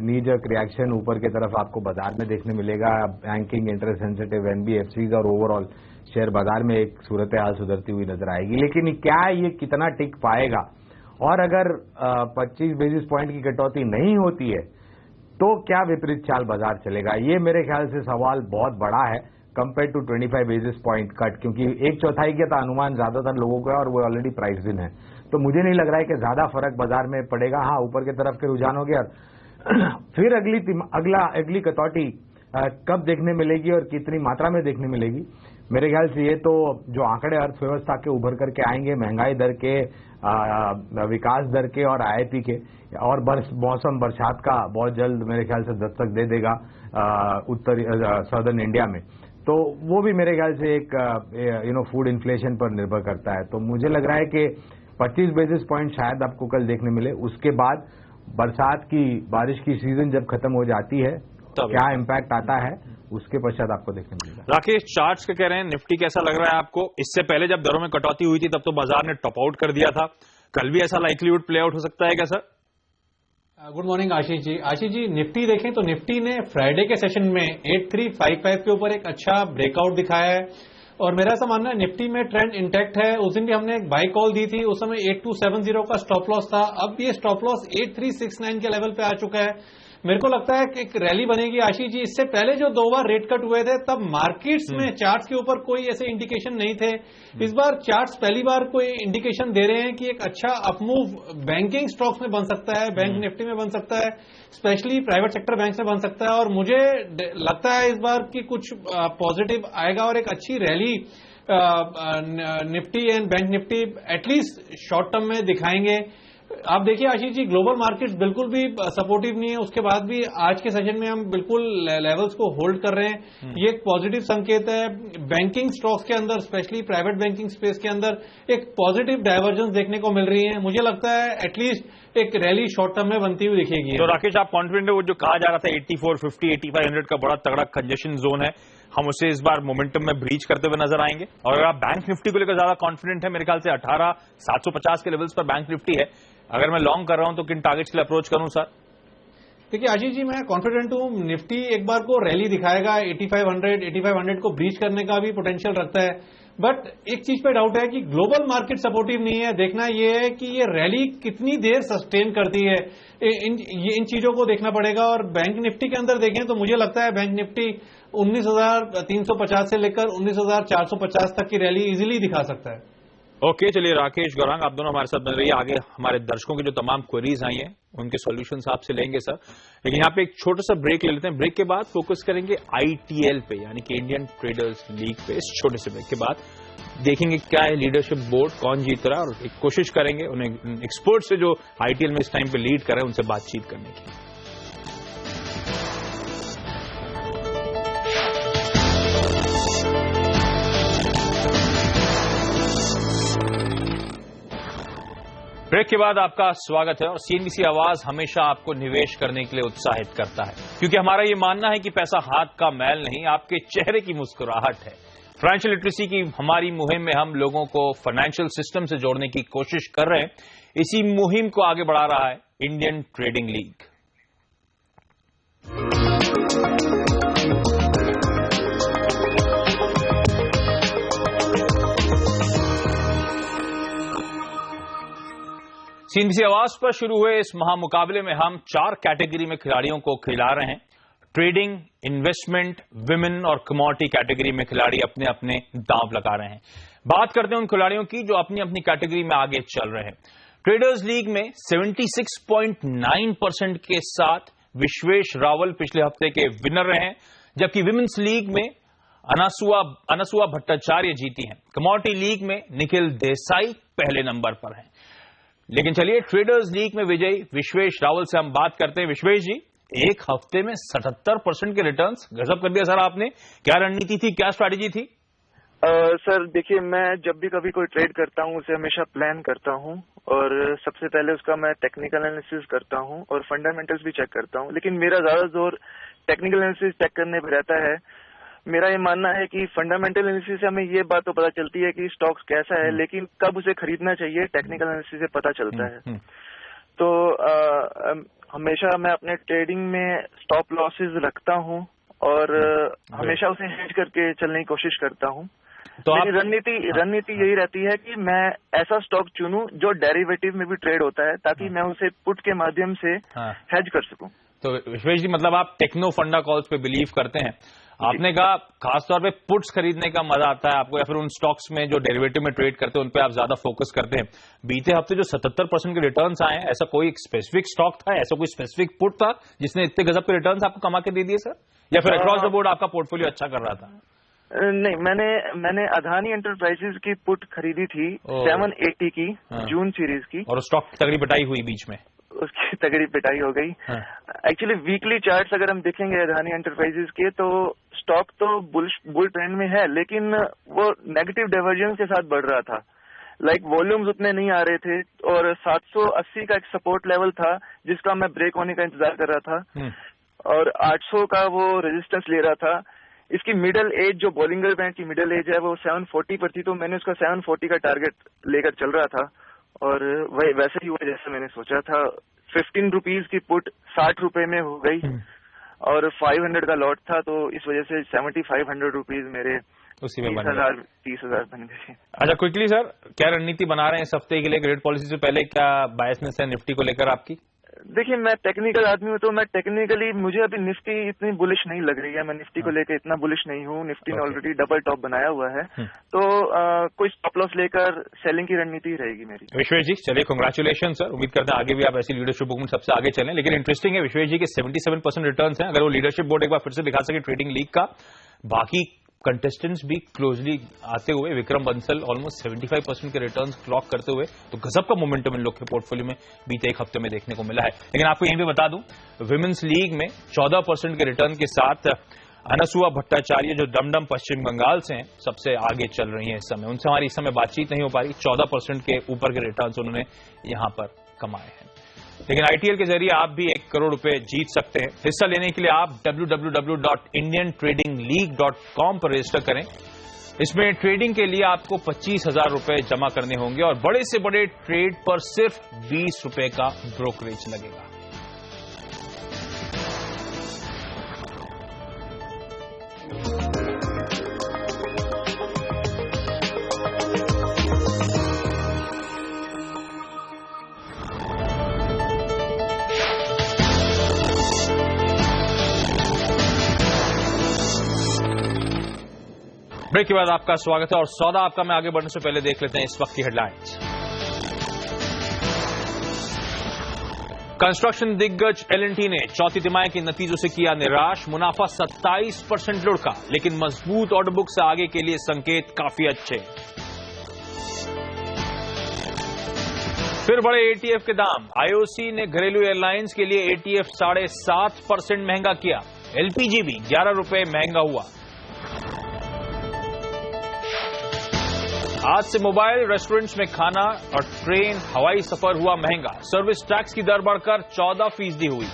C: नीजक रिएक्शन ऊपर की तरफ आपको बाजार में देखने मिलेगा। बैंकिंग, इंटरेस्ट सेंसिटिव एनबीएफसीज और ओवरऑल शेयर बाजार में एक सूरत हाल सुधरती हुई नजर आएगी। लेकिन क्या ये कितना टिक पाएगा, और अगर 25 बेसिस पॉइंट की कटौती नहीं होती है तो क्या विपरीत चाल बाजार चलेगा, ये मेरे ख्याल से सवाल बहुत बड़ा है compare to 25 basis point cut, क्योंकि 1/4 का तो अनुमान ज्यादातर लोगों का है और वो ऑलरेडी प्राइस इन है। तो मुझे नहीं लग रहा है कि ज्यादा फर्क बाजार में पड़ेगा। हाँ, ऊपर की तरफ के रुझान हो गया, फिर अगली कटौती कब देखने मिलेगी और कितनी मात्रा में देखने मिलेगी, मेरे ख्याल से ये तो जो आंकड़े अर्थव्यवस्था के उभर करके आएंगे, महंगाई दर के, विकास दर के और आईआईपी के, और मौसम बरसात का बहुत जल्द मेरे ख्याल से दस्तक दे देगा उत्तरी सदर्न इंडिया में, तो वो भी मेरे ख्याल से एक फूड इन्फ्लेशन पर निर्भर करता है। तो मुझे लग रहा है कि 25 बेसिस पॉइंट शायद आपको कल देखने मिले। उसके बाद बरसात की, बारिश की सीजन जब खत्म हो जाती है तो क्या इम्पैक्ट आता है उसके पश्चात आपको देखने मिलेगा।
A: राकेश, चार्ट्स के कह रहे हैं, निफ्टी कैसा लग रहा है आपको? इससे पहले जब दरों में कटौती हुई थी तब तो बाजार ने टॉप आउट कर दिया था, कल भी ऐसा लाइक्लीहुड प्ले आउट हो सकता है क्या sir?
D: Good morning Ashish ji. Ashish ji, Nifty देखें तो निफ्टी ने फ्राइडे के सेशन में 8355 के ऊपर एक अच्छा ब्रेकआउट दिखाया है और मेरा ऐसा मानना है निफ्टी में ट्रेंड इंटैक्ट है। उस दिन भी हमने एक बाई कॉल दी थी, उस समय 8270 का स्टॉप लॉस था, अब ये स्टॉप लॉस 8369 के लेवल पे आ चुका है। मेरे को लगता है कि एक रैली बनेगी आशीष जी। इससे पहले जो 2 बार रेट कट हुए थे तब मार्केट्स में चार्ट्स के ऊपर कोई ऐसे इंडिकेशन नहीं थे। इस बार चार्ट्स पहली बार कोई इंडिकेशन दे रहे हैं कि एक अच्छा अपमूव बैंकिंग स्टॉक्स में बन सकता है, बैंक निफ्टी में बन सकता है, स्पेशली प्राइवेट सेक्टर बैंक में बन सकता है। और मुझे लगता है इस बार की कुछ पॉजिटिव आएगा और एक अच्छी rally Nifty and bank Nifty at least short term में दिखाएंगे। आप देखिए आशीष जी, ग्लोबल मार्केट्स बिल्कुल भी सपोर्टिव नहीं है, उसके बाद भी आज के सेशन में हम बिल्कुल लेवल्स को होल्ड कर रहे हैं। ये एक पॉजिटिव संकेत है। बैंकिंग स्टॉक्स के अंदर, स्पेशली प्राइवेट बैंकिंग स्पेस के अंदर एक पॉजिटिव डाइवर्जेंस देखने को मिल रही है। मुझे लगता है एटलीस्ट एक रैली शॉर्ट टर्म में बनती हुई दिखेगी।
A: तो राकेश, आप कॉन्फिडेंट है वो जो कहा जा रहा था 8450 8500 का बड़ा तगड़ा कंजेशन जोन है, हम उसे इस बार मोमेंटम में ब्रीच करते हुए नजर आएंगे? और अगर आप बैंक निफ्टी को लेकर ज्यादा कॉन्फिडेंट है, मेरे ख्याल से 18750 के लेवल्स पर बैंक निफ्टी है, अगर मैं लॉन्ग कर रहा हूं तो किन टारगेट्स के लिए अप्रोच करूं सर?
D: देखिए आशीष जी, मैं कॉन्फिडेंट हूं निफ्टी एक बार को रैली दिखाएगा। 8500 को ब्रीच करने का भी पोटेंशियल रखता है, बट एक चीज पे डाउट है कि ग्लोबल मार्केट सपोर्टिव नहीं है। देखना यह है कि ये रैली कितनी देर सस्टेन करती है, इन चीजों को देखना पड़ेगा। और बैंक निफ्टी के अंदर देखें तो मुझे लगता है बैंक निफ्टी 19,350 से लेकर 19,450 तक की रैली इजीली दिखा सकता है।
A: ओके, चलिए राकेश गौरांग, आप दोनों हमारे साथ बन रहिए। आगे हमारे दर्शकों की जो तमाम क्वेरीज आई हैं उनके सॉल्यूशंस आपसे लेंगे सर, लेकिन यहाँ पे एक छोटा सा ब्रेक ले लेते हैं। ब्रेक के बाद फोकस करेंगे ITL पे, यानी कि इंडियन ट्रेडर्स लीग पे। इस छोटे से ब्रेक के बाद देखेंगे क्या है लीडरशिप बोर्ड, कौन जीत रहा है, और एक कोशिश करेंगे उन्हें एक्सपर्ट से जो ITL में इस टाइम पे लीड कर रहे हैं उनसे बातचीत करने की। ब्रेक के बाद आपका स्वागत है। और CNBC आवाज हमेशा आपको निवेश करने के लिए उत्साहित करता है, क्योंकि हमारा ये मानना है कि पैसा हाथ का मैल नहीं, आपके चेहरे की मुस्कुराहट है। फाइनेंशियल लिटरेसी की हमारी मुहिम में हम लोगों को फाइनेंशियल सिस्टम से जोड़ने की कोशिश कर रहे हैं। इसी मुहिम को आगे बढ़ा रहा है इंडियन ट्रेडिंग लीग। CNBC आवाज पर शुरू हुए इस महामुकाबले में हम 4 कैटेगरी में खिलाड़ियों को खिला रहे हैं। ट्रेडिंग, इन्वेस्टमेंट, विमेन और कमोडिटी कैटेगरी में खिलाड़ी अपने अपने दांव लगा रहे हैं। बात करते हैं उन खिलाड़ियों की जो अपनी अपनी कैटेगरी में आगे चल रहे हैं। ट्रेडर्स लीग में 76.9% के साथ विश्वेश रावल पिछले हफ्ते के विनर रहे हैं, जबकि विमेन्स लीग में अनसुआ भट्टाचार्य जीती हैं। कमोडिटी लीग में निखिल देसाई पहले नंबर पर हैं। लेकिन चलिए ट्रेडर्स लीग में विजयी विश्वेश रावल से हम बात करते हैं। विश्वेश जी, एक हफ्ते में 77% के रिटर्न्स, गजब कर दिया सर आपने। क्या रणनीति थी, क्या स्ट्रैटेजी थी?
E: सर देखिए, मैं जब भी कभी कोई ट्रेड करता हूं उसे हमेशा प्लान करता हूं और सबसे पहले उसका मैं टेक्निकल एनालिसिस करता हूं और फंडामेंटल्स भी चेक करता हूं। लेकिन मेरा ज्यादा जोर टेक्निकल एनालिसिस चेक करने पर रहता है। मेरा ये मानना है कि फंडामेंटल एनालिसिस से हमें ये बात तो पता चलती है कि स्टॉक्स कैसा है, लेकिन कब उसे खरीदना चाहिए टेक्निकल एनालिसिस से पता चलता है। तो हमेशा मैं अपने ट्रेडिंग में स्टॉप लॉसेस रखता हूं और हमेशा उसे हेज करके चलने की कोशिश करता हूं। तो मेरी रणनीति यही रहती है कि मैं ऐसा स्टॉक चुनूं जो डेरिवेटिव में भी ट्रेड होता है, ताकि मैं उसे पुट के माध्यम से हेज कर सकूं।
A: तो विश्वेश जी, मतलब आप टेक्नो फंडा कॉल्स पे बिलीव करते हैं। आपने कहा खासतौर पे पुट्स खरीदने का मजा आता है आपको, या फिर उन स्टॉक्स में जो डेरिवेटिव में ट्रेड करते हैं उन पे आप ज्यादा फोकस करते हैं। बीते हफ्ते जो 77% के रिटर्न्स आए हैं, ऐसा कोई स्पेसिफिक स्टॉक था, ऐसा कोई स्पेसिफिक पुट था जिसने इतने गजब के रिटर्न्स आपको कमा के दे दिए सर, या फिर अक्रॉस द बोर्ड आपका पोर्टफोलियो अच्छा कर रहा था?
E: नहीं, मैंने अदानी एंटरप्राइजेज की पुट खरीदी थी 780 की, जून सीरीज की, और
A: स्टॉक तगड़ी पिटाई हुई बीच में,
E: उसकी तगड़ी पिटाई हो गई। एक्चुअली वीकली चार्ट्स अगर हम देखेंगे अदानी एंटरप्राइजेज के, तो स्टॉक तो बुल ट्रेंड में है, लेकिन वो नेगेटिव डाइवर्जेंस के साथ बढ़ रहा था। वॉल्यूम्स उतने नहीं आ रहे थे और 780 का एक सपोर्ट लेवल था जिसका मैं ब्रेक होने का इंतजार कर रहा था, और 800 का वो रेजिस्टेंस ले रहा था। इसकी मिडिल एज, जो बॉलिंगर बैंड की मिडिल एज है, वो 740 पर थी, तो मैंने उसका 740 का टारगेट लेकर चल रहा था और वही वैसे ही हुआ जैसे मैंने सोचा था। 15 रुपीज की पुट 60 रुपए में हो गई और 500 का लॉट था, तो इस वजह से 7500 रुपीज मेरे
A: उसी में
E: 30,000 बन गए।
A: अच्छा, क्विकली सर, क्या रणनीति बना रहे हैं इस हफ्ते के लिए? ग्रेड पॉलिसी से पहले क्या बायसनेस है निफ्टी को लेकर आपकी?
E: देखिए, मैं टेक्निकल आदमी हूँ, तो मैं टेक्निकली मुझे अभी निफ्टी इतनी बुलिश नहीं लग रही है। मैं निफ्टी को लेकर इतना बुलिश नहीं हूँ। निफ्टी ने ऑलरेडी डबल टॉप बनाया हुआ है, तो कोई स्टॉप लॉस लेकर सेलिंग की रणनीति रहेगी मेरी।
A: विश्वेश जी, चलिए कांग्रेचुलेशन सर। उम्मीद करते हैं आगे भी आप ऐसी लीडरशिप बुक में सबसे आगे चलें। लेकिन इंटरेस्टिंग है, विश्वेश जी के 77% रिटर्न्स हैं। अगर वो लीडरशिप बोर्ड एक बार फिर से दिखा सके ट्रेडिंग लीग का, बाकी कंटेस्टेंट्स भी क्लोजली आते हुए, विक्रम बंसल ऑलमोस्ट 75% के रिटर्न्स क्लॉक करते हुए, तो गजब का मोमेंटम इन लोग के पोर्टफोलियो में बीते एक हफ्ते में देखने को मिला है। लेकिन आपको यहीं पे बता दूं, विमेंस लीग में 14% के रिटर्न के साथ अनसुआ भट्टाचार्य जो डमडम पश्चिम बंगाल से हैं, सबसे आगे चल रही हैं इस समय। उनसे हमारी इस समय बातचीत नहीं हो पा रही। 14% के ऊपर के रिटर्न्स उन्होंने यहां पर कमाए हैं। लेकिन आईटीएल के जरिए आप भी 1 करोड़ रुपए जीत सकते हैं। हिस्सा लेने के लिए आप www.indiantradingleague.com पर रजिस्टर करें। इसमें ट्रेडिंग के लिए आपको 25,000 रुपए जमा करने होंगे और बड़े से बड़े ट्रेड पर सिर्फ 20 रुपए का ब्रोकरेज लगेगा। ब्रेक के बाद आपका स्वागत है और सौदा आपका में आगे बढ़ने से पहले देख लेते हैं इस वक्त की हेडलाइंस। कंस्ट्रक्शन दिग्गज एल&टी ने चौथी तिमाही के नतीजों से किया निराश। मुनाफा 27% लुढ़का, लेकिन मजबूत ऑर्डर बुक से आगे के लिए संकेत काफी अच्छे। फिर बढ़े एटीएफ के दाम। आईओसी ने घरेलू एयरलाइंस के लिए एटीएफ 7.5% महंगा किया। एलपीजी भी 11 रुपए महंगा हुआ। आज से मोबाइल, रेस्टोरेंट्स में खाना और ट्रेन, हवाई सफर हुआ महंगा। सर्विस टैक्स की दर बढ़कर 14% हुई।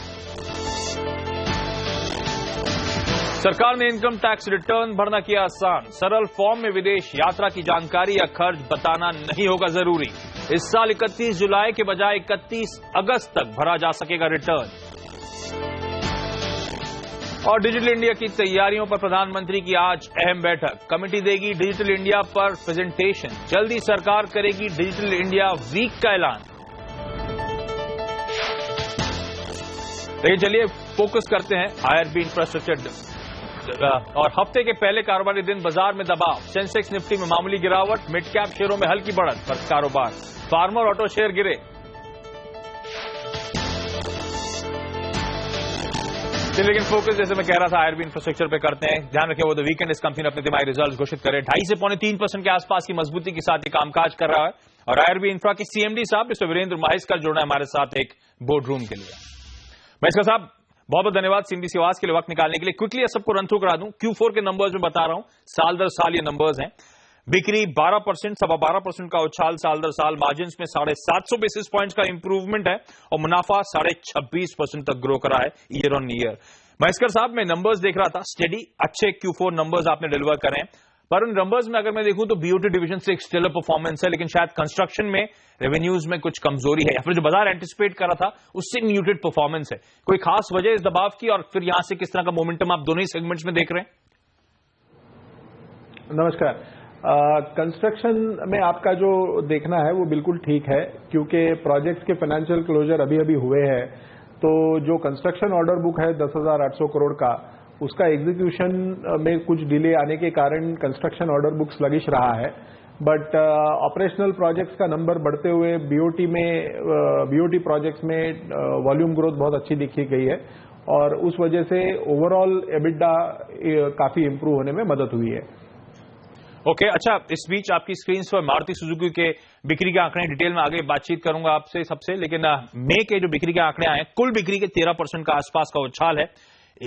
A: सरकार ने इनकम टैक्स रिटर्न भरना किया आसान। सरल फॉर्म में विदेश यात्रा की जानकारी या खर्च बताना नहीं होगा जरूरी। इस साल 31 जुलाई के बजाय 31 अगस्त तक भरा जा सकेगा रिटर्न। और डिजिटल इंडिया की तैयारियों पर प्रधानमंत्री की आज अहम बैठक। कमेटी देगी डिजिटल इंडिया पर प्रेजेंटेशन। जल्दी सरकार करेगी डिजिटल इंडिया वीक का ऐलान। लेकिन चलिए फोकस करते हैं आईआरबी इंफ्रास्ट्रक्चर और हफ्ते के पहले कारोबारी दिन बाजार में दबाव। सेंसेक्स निफ्टी में मामूली गिरावट, मिड कैप शेयरों में हल्की बढ़त पर कारोबार। फार्मर ऑटो शेयर गिरे। लेकिन फोकस जैसे मैं कह रहा था आईआरबी इंफ्रास्ट्रक्चर पे करते हैं। ध्यान रखें, वो द वीकेंड इस कंपनी ने अपने तिमाही रिजल्ट घोषित करे। 2.5 से 3.25% के आसपास की मजबूती के साथ ये कामकाज कर रहा है। और आईआरबी इंफ्रा के सीएमडी साहब मिस्टर वीरेंद्र माहेश्कर जुड़ रहे हैं हमारे साथ एक बोर्ड रूम के लिए। माहेश्कर साहब, बहुत बहुत धन्यवाद सीएमडी से आवाज के लिए वक्त निकालने के लिए। क्विकली सबको रन थ्रू करा दूं। Q4 के नंबर्स में बता रहा हूं, साल दर साल ये नंबर्स हैं। बिक्री 12%, 12.25% का उछाल साल दर साल। मार्जिन में 750 बेसिस पॉइंट्स का इंप्रूवमेंट है और मुनाफा 26.5% तक ग्रो करा है ईयर ऑन ईयर। माहेश्कर साहब, मैं नंबर्स देख रहा था, स्टेडी अच्छे Q4 नंबर्स आपने डिलीवर करे हैं, पर उन नंबर्स में अगर मैं देखूं तो बीओटी डिवीजन से एक स्टेलर परफॉर्मेंस है, लेकिन शायद कंस्ट्रक्शन में रेवेन्यूज में कुछ कमजोरी है या फिर जो बाजार एंटिसिपेट कर रहा था उससे म्यूटेड परफॉर्मेंस है। कोई खास वजह इस दबाव की और फिर यहां से किस तरह का मोमेंटम आप दोनों ही सेगमेंट्स में देख रहे हैं?
F: नमस्कार। कंस्ट्रक्शन में आपका जो देखना है वो बिल्कुल ठीक है, क्योंकि प्रोजेक्ट्स के फाइनेंशियल क्लोजर अभी अभी हुए हैं। तो जो कंस्ट्रक्शन ऑर्डर बुक है 10,800 करोड़ का, उसका एग्जीक्यूशन में कुछ डिले आने के कारण कंस्ट्रक्शन ऑर्डर बुक स्लगिश रहा है। बट ऑपरेशनल प्रोजेक्ट्स का नंबर बढ़ते हुए बीओटी प्रोजेक्ट्स में वॉल्यूम ग्रोथ बहुत अच्छी दिखी गई है और उस वजह से ओवरऑल एबिटा काफी इंप्रूव होने में मदद हुई है।
A: ओके, अच्छा, इस बीच आपकी स्क्रीन पर मारुति सुजुकी के बिक्री के आंकड़े डिटेल में आगे बातचीत करूंगा आपसे सबसे। लेकिन मई के जो बिक्री के आंकड़े आए, कुल बिक्री के 13% का आसपास का उछाल है।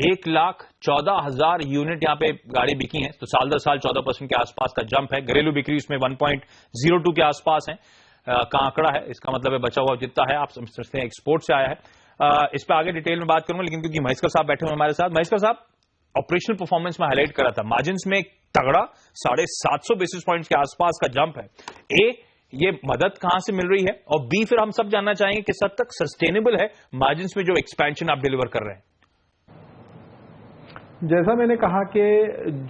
A: 1,14,000 यूनिट यहां पे गाड़ी बिकी है, तो साल दर साल 14% के आसपास का जंप है। घरेलू बिक्री इसमें 1.02 के आसपास है का आंकड़ा है। इसका मतलब है बचा हुआ जितना है आप समझते हैं एक्सपोर्ट से आया है। इस पर आगे डिटेल में बात करूंगा, लेकिन क्योंकि माहेश्कर साहब बैठे हुए हमारे साथ। माहेश्कर साहब, ऑपरेशनल परफॉर्मेंस में हाईलाइट करा था, मार्जिन में तगड़ा 750 बेसिस पॉइंट्स के आसपास का जंप है। ये मदद कहां से मिल रही है, और बी फिर हम सब जानना चाहेंगे किस हद तक सस्टेनेबल है मार्जिन में जो एक्सपेंशन आप डिलीवर कर रहे हैं।
F: जैसा मैंने कहा कि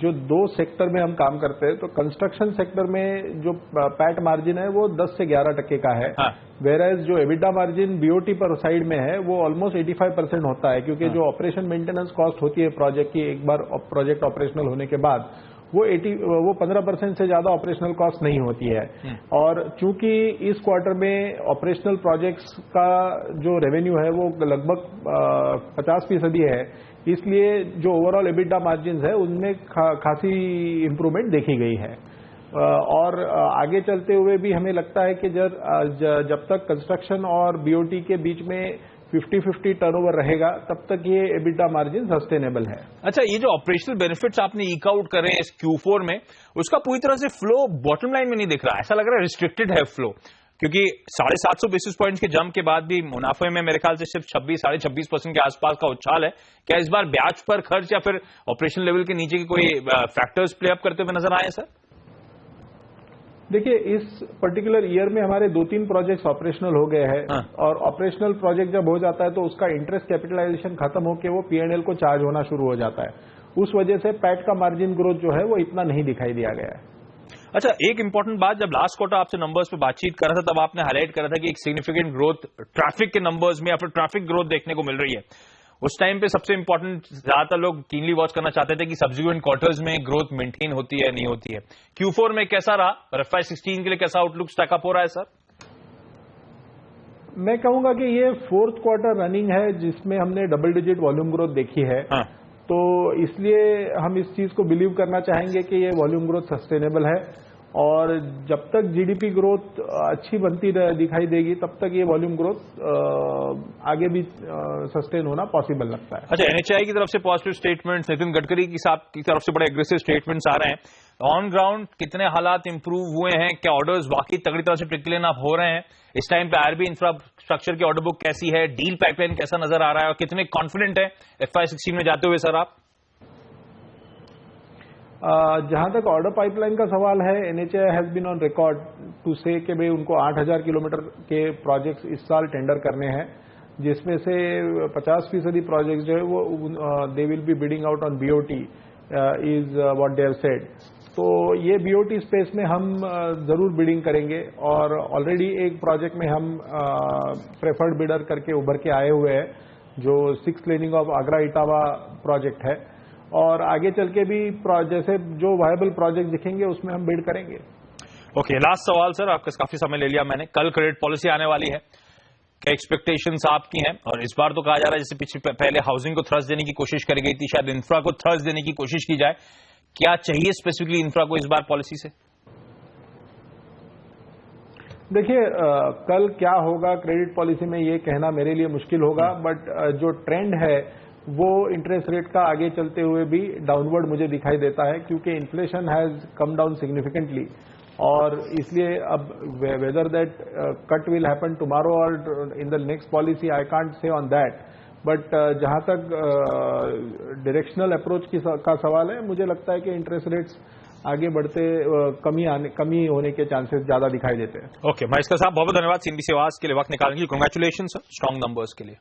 F: जो दो सेक्टर में हम काम करते हैं, तो कंस्ट्रक्शन सेक्टर में जो पैट मार्जिन है वो 10 से 11% का है, वेराइज जो एबिडा मार्जिन बीओटी पर साइड में है वो ऑलमोस्ट 85% होता है, क्योंकि जो ऑपरेशन मेंटेनेंस कॉस्ट होती है प्रोजेक्ट की एक बार प्रोजेक्ट ऑपरेशनल होने के बाद वो 15% से ज्यादा ऑपरेशनल कॉस्ट नहीं होती है। और चूंकि इस क्वार्टर में ऑपरेशनल प्रोजेक्ट्स का जो रेवेन्यू है वो लगभग 50% है, इसलिए जो ओवरऑल एबिडा मार्जिन है उनमें खासी इंप्रूवमेंट देखी गई है। और आगे चलते हुए भी हमें लगता है कि जब तक कंस्ट्रक्शन और बीओटी के बीच में 50-50 टर्नओवर रहेगा तब तक ये एबिडा मार्जिन सस्टेनेबल है।
A: अच्छा, ये जो ऑपरेशनल बेनिफिट्स आपने ईक आउट करे हैं इस Q4 में, उसका पूरी तरह से फ्लो बॉटम लाइन में नहीं दिख रहा, ऐसा लग रहा है रिस्ट्रिक्टेड है फ्लो, क्योंकि 750 बेसिस पॉइंट्स के जंप के बाद भी मुनाफे में मेरे ख्याल से सिर्फ 26-26.5% के आसपास का उछाल है। क्या इस बार ब्याज पर खर्च या फिर ऑपरेशन लेवल के नीचे के कोई फैक्टर्स प्ले अप करते हुए नजर आए सर?
F: देखिए, इस पर्टिकुलर ईयर में हमारे 2-3 प्रोजेक्ट्स ऑपरेशनल हो गए हैं, और ऑपरेशनल प्रोजेक्ट जब हो जाता है तो उसका इंटरेस्ट कैपिटलाइजेशन खत्म होकर वो P&L को चार्ज होना शुरू हो जाता है। उस वजह से पैट का मार्जिन ग्रोथ जो है वो इतना नहीं दिखाई दिया गया है।
A: अच्छा, एक इंपॉर्टेंट बात, जब लास्ट क्वार्टर आपसे नंबर्स पे बातचीत कर रहा था तब आपने हाईलाइट करा था कि एक सिग्निफिकेंट ग्रोथ ट्रैफिक के नंबर्स में या फिर ट्रैफिक ग्रोथ देखने को मिल रही है। उस टाइम पे सबसे इंपॉर्टेंट ज्यादातर लोग कीनली वॉच करना चाहते थे कि सब्सिक्वेंट क्वार्टर्स में ग्रोथ मेंटेन होती है नहीं होती है। Q4 में कैसा रहा और FY16 के लिए कैसा आउटलुक स्टैकअप हो रहा है सर?
F: मैं कहूंगा कि ये 4th क्वार्टर रनिंग है जिसमें हमने डबल डिजिट वॉल्यूम ग्रोथ देखी है। तो इसलिए हम इस चीज को बिलीव करना चाहेंगे कि ये वॉल्यूम ग्रोथ सस्टेनेबल है, और जब तक जीडीपी ग्रोथ अच्छी बनती दिखाई देगी तब तक ये वॉल्यूम ग्रोथ आगे भी सस्टेन होना पॉसिबल लगता है।
A: अच्छा, NHAI की तरफ से पॉजिटिव स्टेटमेंट्स, नितिन गडकरी की तरफ से बड़े एग्रेसिव स्टेटमेंट्स आ रहे हैं। ऑन ग्राउंड कितने हालात इंप्रूव हुए हैं? क्या ऑर्डर्स वाकई तगड़ी तरह से ट्रिकल इन अप हो रहे हैं? इस टाइम पे IRB इंफ्रास्ट्रक्चर की ऑर्डर बुक कैसी है? डील पाइपलाइन कैसा नजर आ रहा है और कितने कॉन्फिडेंट है FY16 में जाते हुए सर आप?
F: जहां तक ऑर्डर पाइपलाइन का सवाल है, NHAI has been on record to say कि भाई उनको 8000 किलोमीटर के प्रोजेक्ट्स इस साल टेंडर करने हैं, जिसमें से 50% प्रोजेक्ट्स जो है वो they will be bidding out on BOT is what they have said. तो ये BOT स्पेस में हम जरूर बिडिंग करेंगे, और ऑलरेडी एक प्रोजेक्ट में हम प्रेफर्ड बिडर करके उभर के आए हुए हैं, जो 6 laning of Agra Etawah project है, और आगे चल के भी जैसे जो वायबल प्रोजेक्ट दिखेंगे उसमें हम बिड करेंगे।
A: ओके, लास्ट सवाल सर, आपका काफी समय ले लिया मैंने। कल क्रेडिट पॉलिसी आने वाली है, क्या एक्सपेक्टेशंस आपकी हैं? और इस बार तो कहा जा रहा है जैसे पहले हाउसिंग को थ्रस्ट देने की कोशिश करी गई थी, शायद इंफ्रा को थ्रस्ट देने की कोशिश की जाए। क्या चाहिए स्पेसिफिकली इंफ्रा को इस बार पॉलिसी से?
F: देखिए, कल क्या होगा क्रेडिट पॉलिसी में ये कहना मेरे लिए मुश्किल होगा, बट जो ट्रेंड है वो इंटरेस्ट रेट का आगे चलते हुए भी डाउनवर्ड मुझे दिखाई देता है, क्योंकि inflation has come down significantly, और इसलिए अब whether that cut will happen tomorrow और in the next policy I can't say on that, but जहां तक डायरेक्शनल अप्रोच का सवाल है, मुझे लगता है कि इंटरेस्ट रेट्स आगे बढ़ते कमी होने के चांसेस ज्यादा दिखाई देते हैं।
A: ओके, महेश्वर साहब बहुत बहुत धन्यवाद CNBC आवाज के लिए वक्त निकालने के लिए। कांग्रेचुलेशन सर, स्ट्रॉन्ग नंबर्स के लिए।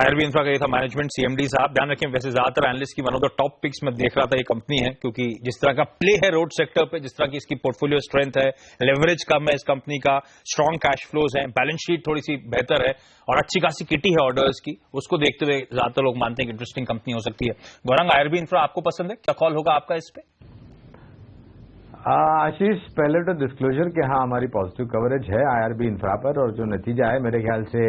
A: IRB इंफ्रा का ये था मैनेजमेंट CMD साहब। ध्यान रखें, वैसे ज्यादातर एनालिस्ट की one of the top picks में देख रहा था ये कंपनी है, क्योंकि जिस तरह का प्ले है रोड सेक्टर पे, जिस तरह की इसकी पोर्टफोलियो स्ट्रेंथ है, लेवरेज कम है इस कंपनी का, स्ट्रॉन्ग कैश फ्लोज है, बैलेंस शीट थोड़ी सी बेहतर है, और अच्छी खासी किटी है ऑर्डर्स की, उसको देखते हुए ज्यादातर लोग मानते हैं कि इंटरेस्टिंग कंपनी हो सकती है। गौरंग, IRB इंफ्रा आपको पसंद है? क्या कॉल होगा आपका इस पे?
C: आशीष, पहले तो डिस्क्लोजर के हाँ हमारी पॉजिटिव कवरेज है IRB इंफ्रा पर, और जो नतीजा है मेरे ख्याल से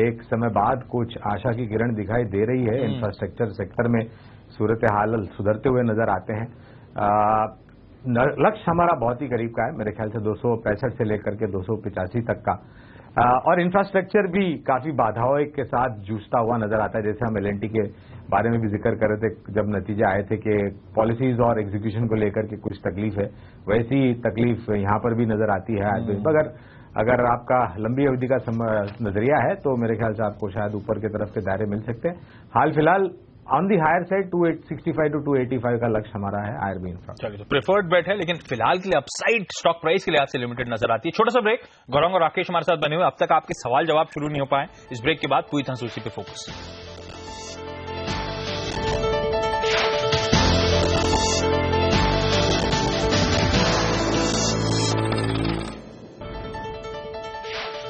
C: एक समय बाद कुछ आशा की किरण दिखाई दे रही है। इंफ्रास्ट्रक्चर सेक्टर में सूरत हाल सुधरते हुए नजर आते हैं। लक्ष्य हमारा बहुत ही करीब का है, मेरे ख्याल से 265 से लेकर के 285 तक का। और इंफ्रास्ट्रक्चर भी काफी बाधाओं के साथ जूझता हुआ नजर आता है। जैसे हम एलएनटी के बारे में भी जिक्र कर रहे थे जब नतीजे आए थे कि पॉलिसीज और एग्जीक्यूशन को लेकर के कुछ तकलीफ है, वैसी तकलीफ यहां पर भी नजर आती है। अगर आपका लंबी अवधि का नजरिया है तो मेरे ख्याल से आपको शायद ऊपर की तरफ के दायरे मिल सकते हैं। हाल फिलहाल on the higher side 265 to 285 का लक्ष्य हमारा है आईआरबी इंफ्रा।
A: चलिए, तो प्रेफर्ड बेट है, लेकिन फिलहाल के लिए अपसाइड स्टॉक प्राइस के लिहाज से लिमिटेड नजर आती है। छोटा सा ब्रेक। गौरंग और राकेश हमारे साथ बने हुए, अब तक आपके सवाल जवाब शुरू नहीं हो पाए। इस ब्रेक के बाद पूरी तरह से उसी पे फोकस।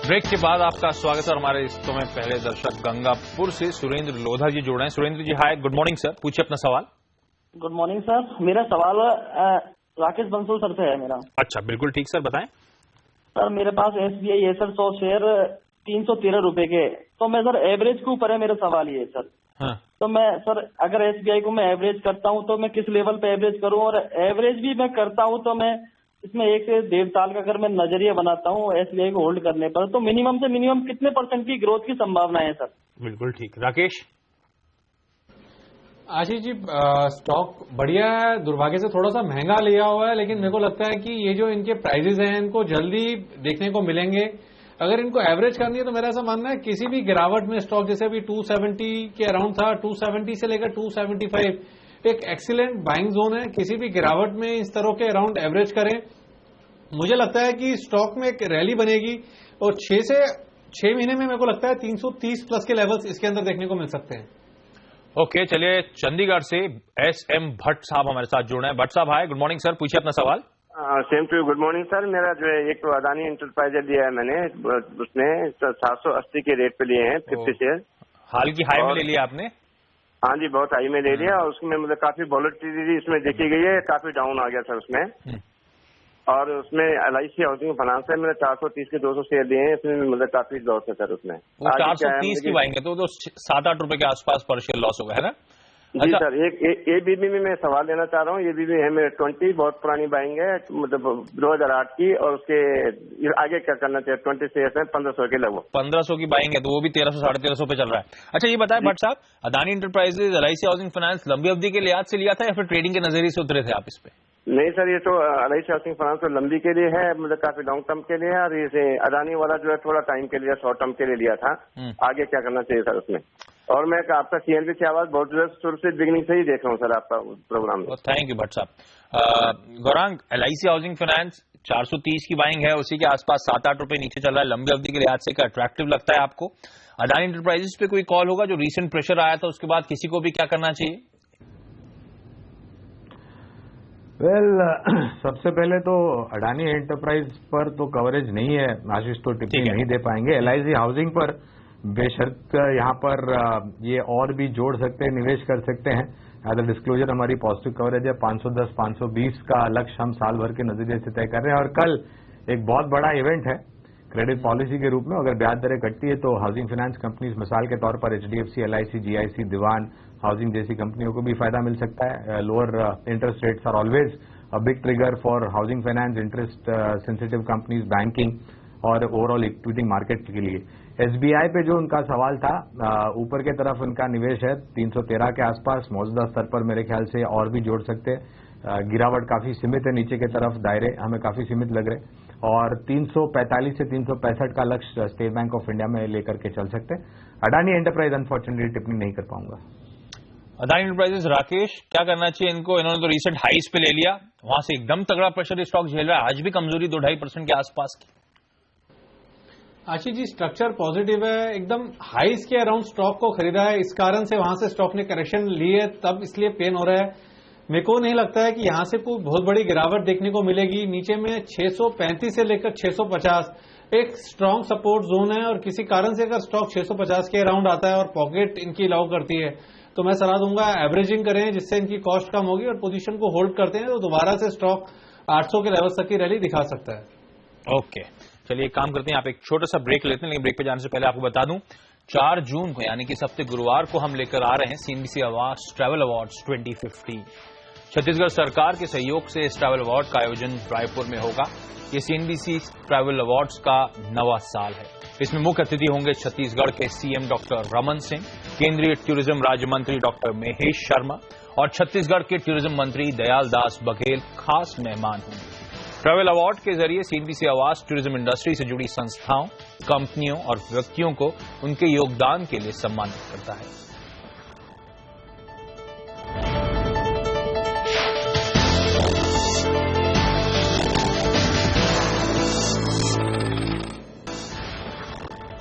A: ब्रेक के बाद आपका स्वागत है। हमारे रिश्तों में पहले दर्शक गंगापुर से सुरेंद्र लोधा जी जुड़ रहे हैं। सुरेंद्र जी हाय, गुड मॉर्निंग सर, पूछिए अपना सवाल।
G: गुड मॉर्निंग सर, मेरा सवाल राकेश बंसल सर से है मेरा।
A: अच्छा, बिल्कुल ठीक सर, बताएं।
G: सर मेरे पास SBI है सर 100 शेयर 313 रुपए के, तो मैं सर एवरेज के ऊपर है मेरा सवाल ये सर।
A: हाँ।
G: तो मैं सर अगर SBI को मैं एवरेज करता हूँ तो मैं किस लेवल पे एवरेज करूँ, और एवरेज भी मैं करता हूँ तो मैं इसमें 1 से 1.5 साल का अगर मैं नजरिया बनाता हूँ SBI को होल्ड करने पर, तो मिनिमम से मिनिमम कितने % की ग्रोथ की संभावना है सर?
A: बिल्कुल ठीक। राकेश?
D: आशीष जी, स्टॉक बढ़िया है, दुर्भाग्य से थोड़ा सा महंगा लिया हुआ है, लेकिन मेरे को लगता है कि ये जो इनके प्राइजेस हैं इनको जल्दी देखने को मिलेंगे। अगर इनको एवरेज करनी है तो मेरा ऐसा मानना है किसी भी गिरावट में स्टॉक जैसे अभी 270 के अराउंड था, 270 से लेकर 275 एक एक्सीलेंट बाइंग जोन है। किसी भी गिरावट में इस तरह के अराउंड एवरेज करें। मुझे लगता है कि स्टॉक में एक रैली बनेगी और 6 से 6 महीने में मेरे को लगता है 330 प्लस के लेवल्स इसके अंदर देखने को मिल सकते हैं।
A: ओके, चलिए चंडीगढ़ से SM भट्ट साहब हमारे साथ जुड़ रहे हैं। भट्ट साहब हाय, गुड मॉर्निंग सर, पूछिए अपना सवाल।
H: Same to you, good morning sir. मेरा जो है एक तो अदानी इंटरप्राइजेज लिया है मैंने, उसमें 780 के रेट पे लिए हैं 50 शेयर।
A: हाल की हाई में ले लिया आपने?
H: हाँ जी, बहुत हाई में ले लिया, और उसमें मतलब काफी वॉलेटिलिटी इसमें देखी गई है, काफी डाउन आ गया सर उसमें। और उसमें LIC हाउसिंग फाइनेंस है, मैंने 430 के 200 शेयर दिए हैं, इसमें मतलब काफी लॉस है सर उसमें।
A: वो 430 की बाइंग है तो 7-8 रुपए के आसपास पर शेयर लॉस होगा, है ना?
H: जी
A: अच्छा।
H: सर, एक ABB में मैं सवाल लेना चाह रहा हूँ। ABB है मेरे 20, बहुत पुरानी बाइंग है, मतलब 2008 की, और उसके आगे क्या करना चाहिए? 20 शेयर है 1500 के लगभग।
A: 1500 की बाइंग है तो वो भी 1300-1350 पे चल रहा है। अच्छा ये बताएं भट्ट साहब, Adani enterprises LIC housing finance लंबी अवधि के लिहाज से लिया था या फिर ट्रेडिंग के नजरिए से उतरे थे आप इस पे?
H: नहीं सर, ये तो LIC हाउसिंग फाइनेंस तो लंबी के लिए है, मतलब काफी लॉन्ग टर्म के लिए है, और ये अदानी वाला जो है थोड़ा टाइम के लिए, शॉर्ट टर्म के लिए लिया था। आगे क्या करना चाहिए सर उसमें? और मैं आपका CNBC की आवाज बहुत शुरू से बिगिनिंग से ही देख रहा हूँ सर आपका प्रोग्राम में।
A: थैंक यू भट्ट साहब। गौरांग, LIC हाउसिंग फाइनेंस 430 की बाइंग है, उसी के आसपास 7-8 रुपए नीचे चल रहा है, लंबी अवधि के लिहाज से क्या अट्रैक्टिव लगता है आपको? अदानी इंटरप्राइजेस पे कोई कॉल होगा? जो रिसेंट प्रेशर आया था उसके बाद किसी को भी क्या करना चाहिए?
C: सबसे पहले तो अडानी एंटरप्राइज पर तो कवरेज नहीं है, आशीष तो टिप्पणी नहीं दे पाएंगे। LIC हाउसिंग पर बेशर्त यहाँ पर ये और भी जोड़ सकते हैं, निवेश कर सकते हैं। एज अ डिस्क्लोजर हमारी पॉजिटिव कवरेज है, 510-520 का लक्ष्य हम साल भर के नजरिए से तय कर रहे हैं। और कल एक बहुत बड़ा इवेंट है क्रेडिट पॉलिसी के रूप में, अगर ब्याज दरें घटती है तो हाउसिंग फाइनेंस कंपनीज, मिसाल के तौर पर HDFC, LIC, GIC, Dewan Housing जैसी कंपनियों को भी फायदा मिल सकता है। Lower interest rates are always a big trigger for housing finance, interest sensitive companies, banking और ओवरऑल इक्विटी मार्केट के लिए। SBI पे जो उनका सवाल था, ऊपर के तरफ उनका निवेश है 313 के आसपास, मौजूदा स्तर पर मेरे ख्याल से और भी जोड़ सकते हैं। गिरावट काफी सीमित है, नीचे की तरफ दायरे हमें काफी सीमित लग रहे, और 345 से 365 का लक्ष्य स्टेट बैंक ऑफ इंडिया में लेकर के चल सकते हैं। अडानी एंटरप्राइज अनफॉर्चुनेटली टिप्पणी नहीं कर पाऊंगा।
A: अदानी एंटरप्राइजेस, राकेश क्या करना चाहिए इनको? इन्होंने तो रिसेंट हाईस पे ले लिया, वहां से एकदम तगड़ा प्रेशर स्टॉक झेल रहा है, आज भी कमजोरी 2-2.5% के आसपास की।
D: आशीष जी, स्ट्रक्चर पॉजिटिव है, एकदम हाईस के अराउंड स्टॉक को खरीदा है, इस कारण से वहां से स्टॉक ने करेक्शन ली है, तब इसलिए पेन हो रहा है। मेरे को नहीं लगता है कि यहां से कोई बहुत बड़ी गिरावट देखने को मिलेगी। नीचे में 635 से लेकर 650 एक स्ट्रॉन्ग सपोर्ट जोन है, और किसी कारण से अगर स्टॉक 650 के अराउंड आता है और पॉकेट इनकी अलाउ करती है तो मैं सलाह दूंगा एवरेजिंग करें, जिससे इनकी कॉस्ट कम होगी, और पोजीशन को होल्ड करते हैं तो दोबारा से स्टॉक 800 के लेवल तक की रैली दिखा सकता है।
A: ओके, चलिए एक काम करते हैं, आप एक छोटा सा ब्रेक लेते हैं, लेकिन ब्रेक पे जाने से पहले आपको बता दूं 4 जून को यानी कि इस हफ्ते गुरुवार को हम लेकर आ रहे हैं CNBC awards travel awards 2015। Chhattisgarh सरकार के सहयोग से इस ट्रैवल अवार्ड का आयोजन रायपुर में होगा। ये CNBC ट्रैवल अवार्ड्स का 9वां साल है। इसमें मुख्य अतिथि होंगे छत्तीसगढ़ के सीएम डॉक्टर रमन सिंह, केंद्रीय टूरिज्म राज्य मंत्री डॉक्टर महेश शर्मा और छत्तीसगढ़ के टूरिज्म मंत्री दयालदास बघेल खास मेहमान होंगे। ट्रैवल अवार्ड के जरिए सीएनबीसी आवास टूरिज्म इंडस्ट्री से जुड़ी संस्थाओं, कंपनियों और व्यक्तियों को उनके योगदान के लिए सम्मानित करता है।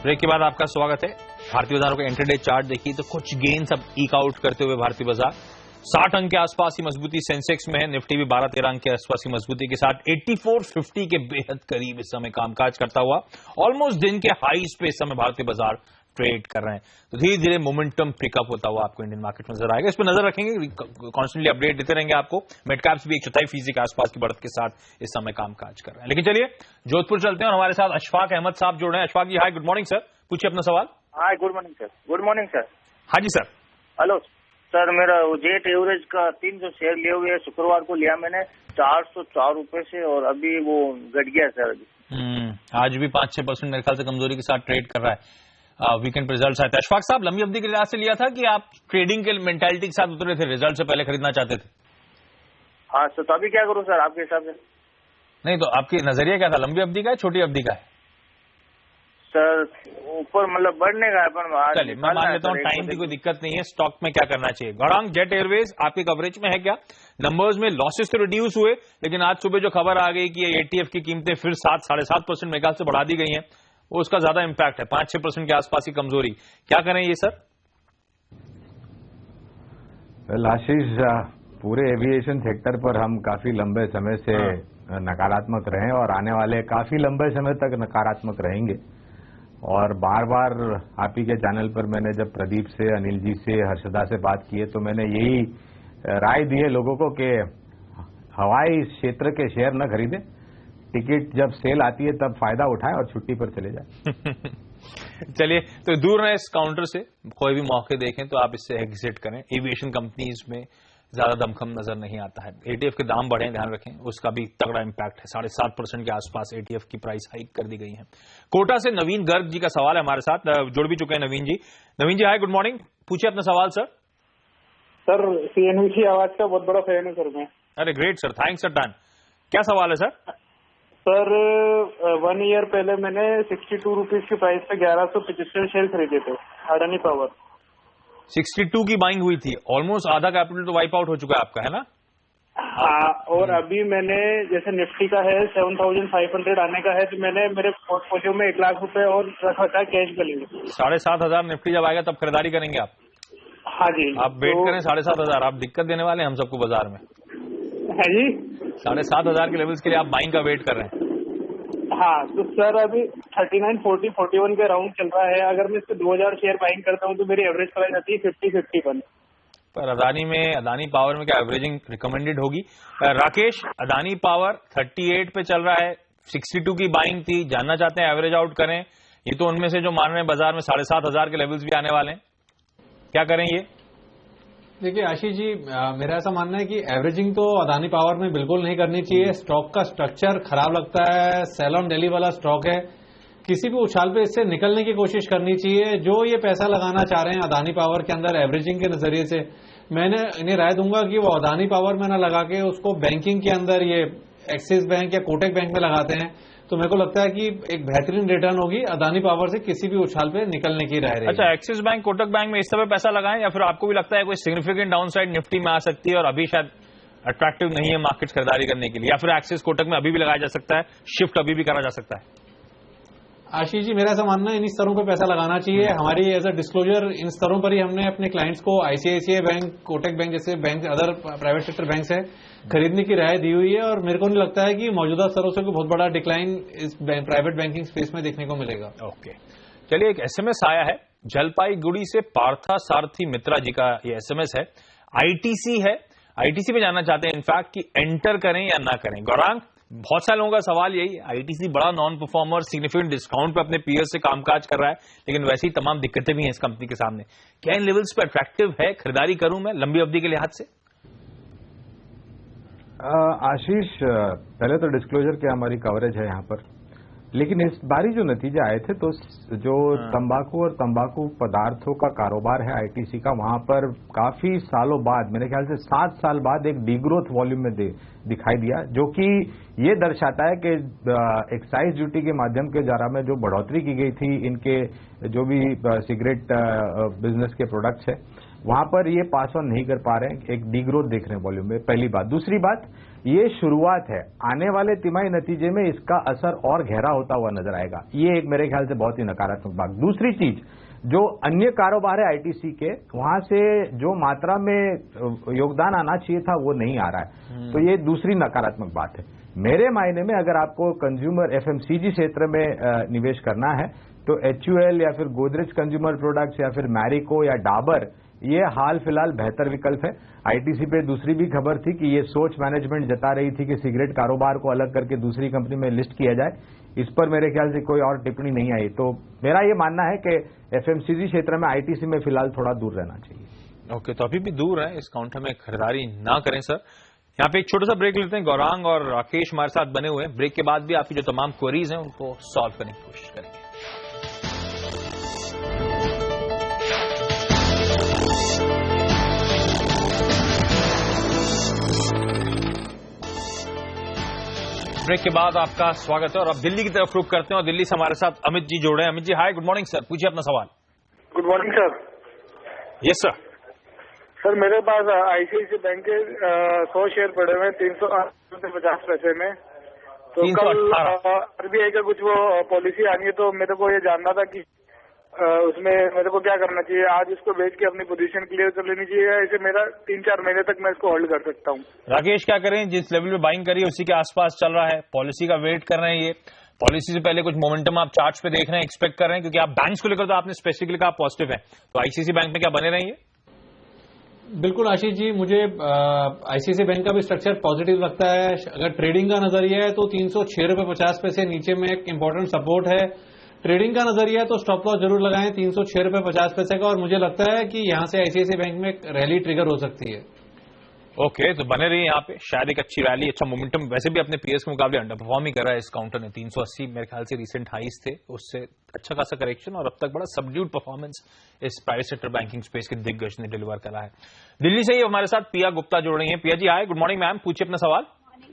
A: ब्रेक के बाद आपका स्वागत है। भारतीय बाजारों का इंटरडे चार्ट देखिए तो कुछ गेन्स अब ईक आउट करते हुए भारतीय बाजार 60 अंक के आसपास की मजबूती सेंसेक्स में है। निफ्टी भी 12-13 अंक के आसपास की मजबूती के साथ 8450 के बेहद करीब इस समय कामकाज करता हुआ ऑलमोस्ट दिन के हाईस पे इस समय भारतीय बाजार ट्रेड कर रहे हैं। तो धीरे धीरे मोमेंटम पिकअप होता हुआ आपको इंडियन मार्केट में नजर आएगा। इस पर नजर रखेंगे, कॉन्स्टेंटली अपडेट देते रहेंगे आपको। मिड कैप्स भी 1/4% के आसपास की बढ़त के साथ इस समय कामकाज कर रहे हैं। लेकिन चलिए जोधपुर चलते हैं और हमारे साथ अशफाक अहमद साहब जुड़ रहे हैं। Ashfaq ji hi, good morning sir, पूछिए अपना सवाल।
I: Hi, good morning sir. Good morning sir.
A: हाँ जी सर।
I: हेलो सर, मेरा जेट एवरेज का 300 शेयर लिए हुए है। शुक्रवार को लिया मैंने 404 रुपए से और अभी वो घट गया सर। अभी
A: आज भी 5-6% मेरे ख्याल से कमजोरी के साथ ट्रेड कर रहा है। वीकेंड रिजल्ट आए थे। अशफाक साहब, लंबी अवधि के लिहाज से लिया था कि आप ट्रेडिंग के मेंटालिटी के साथ उतरे थे, रिजल्ट से पहले खरीदना चाहते थे?
I: हाँ सर, तो अभी क्या करूं सर आपके हिसाब से?
A: नहीं तो आपकी नजरिया क्या था, लंबी अवधि का है छोटी अवधि का है?
I: सर ऊपर मतलब बढ़ने का है।
A: चलिए मैं मान लेता हूँ टाइम की कोई दिक्कत नहीं है। स्टॉक में क्या करना चाहिए? गौरांग, जेट एयरवेज आपके कवरेज में है क्या? नंबर्स में लॉसेस तो रिड्यूस हुए, लेकिन आज सुबह जो खबर आ गई कि एटीएफ की कीमतें फिर 7-7.5% मेरे ख्याल से बढ़ा दी गई हैं, वो उसका ज्यादा इंपैक्ट है। 5-6% के आसपास की कमजोरी, क्या करें ये सर?
C: आशीष, पूरे एविएशन सेक्टर पर हम काफी लंबे समय से नकारात्मक रहे और आने वाले काफी लंबे समय तक नकारात्मक रहेंगे। और बार बार आप ही के चैनल पर मैंने जब प्रदीप से, अनिल जी से, हर्षदा से बात की है तो मैंने यही राय दी है लोगों को कि हवाई क्षेत्र के शेयर न खरीदें, टिकट जब सेल आती है तब फायदा उठाएं और छुट्टी पर चले जाएं।
A: चलिए, तो दूर रहें इस काउंटर से, कोई भी मौके देखें तो आप इससे एग्जिट करें। एविएशन कंपनीज में ज्यादा दमखम नजर नहीं आता है। एटीएफ के दाम बढ़े, ध्यान रखें, उसका भी तगड़ा इंपैक्ट है। 7.5% के आसपास एटीएफ की प्राइस हाइक कर दी गई है। कोटा से नवीन गर्ग जी का सवाल है हमारे साथ, जुड़ भी चुके हैं नवीन जी। नवीन जी हाय, गुड मॉर्निंग, पूछिए अपना सवाल सर।
J: सर सीएनबीसी आवाज का बहुत बड़ा फैन है सर मैं।
A: अरे great sir, thanks sir done. क्या सवाल है सर?
J: सर 1 ईयर पहले मैंने 62 रुपीज की प्राइस पे 1175 शेयर खरीदे थे अडानी पावर।
A: 62 की बाइंग हुई थी, ऑलमोस्ट आधा कैपिटल तो वाइप आउट हो चुका है आपका, है ना?
J: हाँ, और अभी मैंने जैसे निफ्टी का है 7500 आने का है, तो मैंने मेरे पोर्टफोलियो में 1 लाख रुपए और रखा था कैश के लिए।
A: 7,500 निफ्टी जब आएगा तब खरीदारी करेंगे आप?
J: हाँ जी।
A: आप वेट करें 7,500, आप दिक्कत देने वाले हैं हम सबको बाजार में।
J: है जी,
A: 7,500 के लेवल्स के लिए आप बाइंग का वेट कर रहे हैं?
J: हाँ, तो सर अभी 39, 40, 41 के राउंड चल रहा है। अगर मैं इससे 2000 शेयर बाइंग करता हूँ तो मेरी एवरेज प्राइस आती है 50-51।
A: पर अदानी पावर में क्या एवरेजिंग रिकमेंडेड होगी? राकेश, अदानी पावर 38 पे चल रहा है, 62 की बाइंग थी, जानना चाहते हैं एवरेज आउट करें? ये तो उनमें से जो मान रहे हैं बाजार में 7,500 के लेवल्स भी आने वाले हैं, क्या करें ये?
D: देखिए आशीष जी, मेरा ऐसा मानना है कि एवरेजिंग तो अदानी पावर में बिल्कुल नहीं करनी चाहिए। स्टॉक का स्ट्रक्चर खराब लगता है, सेल ऑन डेली वाला स्टॉक है, किसी भी उछाल पे इससे निकलने की कोशिश करनी चाहिए। जो ये पैसा लगाना चाह रहे हैं अदानी पावर के अंदर एवरेजिंग के नजरिए से, मैंने इन्हें राय दूंगा कि वो अदानी पावर में ना लगा के उसको बैंकिंग के अंदर, ये एक्सिस बैंक या कोटक बैंक में लगाते हैं तो मेरे को लगता है कि एक बेहतरीन रिटर्न होगी। अदानी पावर से किसी भी उछाल पे निकलने की राय रहेगी।
A: अच्छा, एक्सिस बैंक, कोटक बैंक में इस समय पैसा लगाएं या फिर आपको भी लगता है कोई सिग्निफिकेंट डाउनसाइड निफ्टी में आ सकती है और अभी शायद अट्रैक्टिव नहीं है मार्केट खरीदारी करने के लिए, या फिर एक्सिस कोटक में अभी भी लगाया जा सकता है, शिफ्ट अभी भी करा जा सकता है?
D: आशीष जी, मेरा ऐसा मानना है इन स्तरों पर पैसा लगाना चाहिए। हमारी एज अ डिस्क्लोजर इन स्तरों पर ही हमने अपने क्लाइंट्स को आईसीआईसीआई बैंक, कोटक बैंक जैसे bank, other private sector bank से खरीदने की राय दी हुई है और मेरे को नहीं लगता है कि मौजूदा स्तरों से कोई बहुत बड़ा डिक्लाइन इस प्राइवेट बैंकिंग स्पेस में देखने को मिलेगा।
A: ओके, चलिए एक एसएमएस आया है जलपाईगुड़ी से, पार्था सारथी मित्रा जी का ये एसएमएस है। आईटीसी है, आईटीसी में जानना चाहते हैं इनफैक्ट कि एंटर करें या ना करें। गौरांग, बहुत सारे लोगों का सवाल यही, आईटीसी बड़ा नॉन परफॉर्मर, सिग्निफिकेंट डिस्काउंट पे अपने पीएस से कामकाज कर रहा है, लेकिन वैसे ही तमाम दिक्कतें भी हैं इस कंपनी के सामने। क्या इन लेवल्स पे अट्रैक्टिव है, खरीदारी करूं मैं लंबी अवधि के लिहाज से?
C: आशीष, पहले तो डिस्क्लोजर की हमारी कवरेज है यहाँ पर। लेकिन इस बारी जो नतीजे आए थे तो जो तंबाकू और तंबाकू पदार्थों का कारोबार है आईटीसी का, वहां पर काफी सालों बाद, मेरे ख्याल से 7 साल बाद एक डीग्रोथ वॉल्यूम में दिखाई दिया, जो कि ये दर्शाता है कि एक्साइज ड्यूटी के माध्यम के द्वारा में जो बढ़ोतरी की गई थी इनके जो भी सिगरेट बिजनेस के प्रोडक्ट्स है वहां पर ये पास ऑन नहीं कर पा रहे हैं, एक डीग्रोथ देख रहे हैं वॉल्यूम में, पहली बात। दूसरी बात, ये शुरुआत है, आने वाले तिमाही नतीजे में इसका असर और गहरा होता हुआ नजर आएगा, ये एक मेरे ख्याल से बहुत ही नकारात्मक बात। दूसरी चीज, जो अन्य कारोबार है आईटीसी के, वहां से जो मात्रा में योगदान आना चाहिए था वो नहीं आ रहा है, तो ये दूसरी नकारात्मक बात है। मेरे मायने में अगर आपको कंज्यूमर एफएमसीजी क्षेत्र में निवेश करना है तो एचयूएल या फिर गोदरेज कंज्यूमर प्रोडक्ट्स या फिर मैरिको या डाबर, ये हाल फिलहाल बेहतर विकल्प है। आईटीसी पे दूसरी भी खबर थी कि ये सोच मैनेजमेंट जता रही थी कि सिगरेट कारोबार को अलग करके दूसरी कंपनी में लिस्ट किया जाए, इस पर मेरे ख्याल से कोई और टिप्पणी नहीं आई। तो मेरा ये मानना है कि एफएमसीजी क्षेत्र में आईटीसी में फिलहाल थोड़ा दूर रहना चाहिए।
A: ओके, तो अभी भी दूर है, इस काउंटर में खरीदारी ना करें सर। यहाँ पे एक छोटा सा ब्रेक लेते हैं। गौरांग और राकेश हमारे साथ बने हुए हैं। ब्रेक के बाद भी आपकी जो तमाम क्वेरीज हैं उनको सॉल्व करने की कोशिश करेंगे। ब्रेक के बाद आपका स्वागत है और अब दिल्ली की तरफ रुख करते हैं और दिल्ली से हमारे साथ अमित जी जुड़े हैं। Amit ji, hi, good morning sir, पूछिए अपना सवाल।
J: Good morning sir.
A: Yes sir.
J: Sir, मेरे पास आईसीआईसी बैंक के 100 शेयर पड़े हुए हैं 350 पैसे में, तो कल आरबीआई का कुछ वो पॉलिसी आनी है, तो मेरे को ये जानना था कि उसमें मेरे को क्या करना चाहिए। आज इसको बेच के अपनी पोजीशन क्लियर कर लेनी चाहिए, इसे मेरा 3-4 महीने तक मैं इसको होल्ड कर सकता हूँ।
A: राकेश, क्या करें, जिस लेवल पे बाइंग करी है उसी के आसपास चल रहा है, पॉलिसी का वेट कर रहे हैं। ये पॉलिसी से पहले कुछ मोमेंटम आप चार्ट्स पे देख रहे हैं, एक्सपेक्ट कर रहे हैं, क्योंकि आप बैंक्स को लेकर तो आपने स्पेसिफिकली कहा पॉजिटिव है, तो आईसीआईसी बैंक में क्या बने रहेंगे?
D: बिल्कुल आशीष जी, मुझे आईसीआईसी बैंक का भी स्ट्रक्चर पॉजिटिव लगता है। अगर ट्रेडिंग का नजरिया है तो 306.50 रुपए नीचे में एक इंपॉर्टेंट सपोर्ट है। ट्रेडिंग का नजरिया है तो स्टॉप लॉस जरूर लगाएं 306.50 का, और मुझे लगता है कि यहां से आईसीआईसी बैंक में एक रैली ट्रिगर हो सकती है।
A: ओके, तो बने रहिए यहाँ पे, शायद एक अच्छी रैली, अच्छा मोमेंटम। वैसे भी अपने पीएस के मुकाबले अंडर परफॉर्म ही कर रहा है इस काउंटर ने। 380 मेरे ख्याल से रिसेंट हाईज थे, उससे अच्छा खासा करेक्शन और अब तक बड़ा सबड्यूड परफॉर्मेंस इस प्राइवेट सेक्टर बैंकिंग स्पेस के दिग्गज ने डिलीवर करा है। दिल्ली से ही हमारे साथ पिया गुप्ता जुड़ रही है। पिया जी, हाय, गुड मॉर्निंग मैम, पूछिए अपना सवाल।